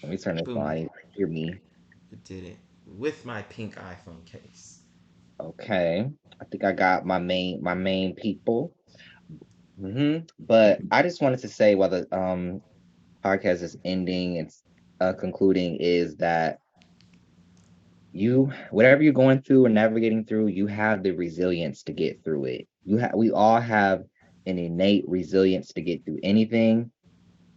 Speaker 3: Let me turn this on. I
Speaker 2: Boom,
Speaker 3: need to hear me.
Speaker 2: it did it with my pink iPhone case.
Speaker 3: Okay. I think I got my main people. But I just wanted to say while the podcast is ending and concluding is that you whatever you're going through or navigating through, you have the resilience to get through it. We all have an innate resilience to get through anything.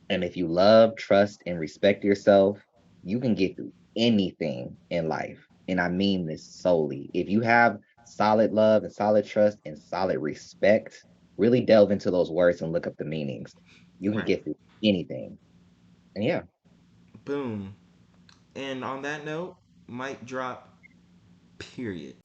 Speaker 3: And if you love, trust, and respect yourself, you can get through anything in life. And I mean this solely. If you have solid love and solid trust and solid respect, really delve into those words and look up the meanings. You can
Speaker 2: Right.
Speaker 3: get through anything. And yeah,
Speaker 2: Boom. And on that note, Mic drop, period.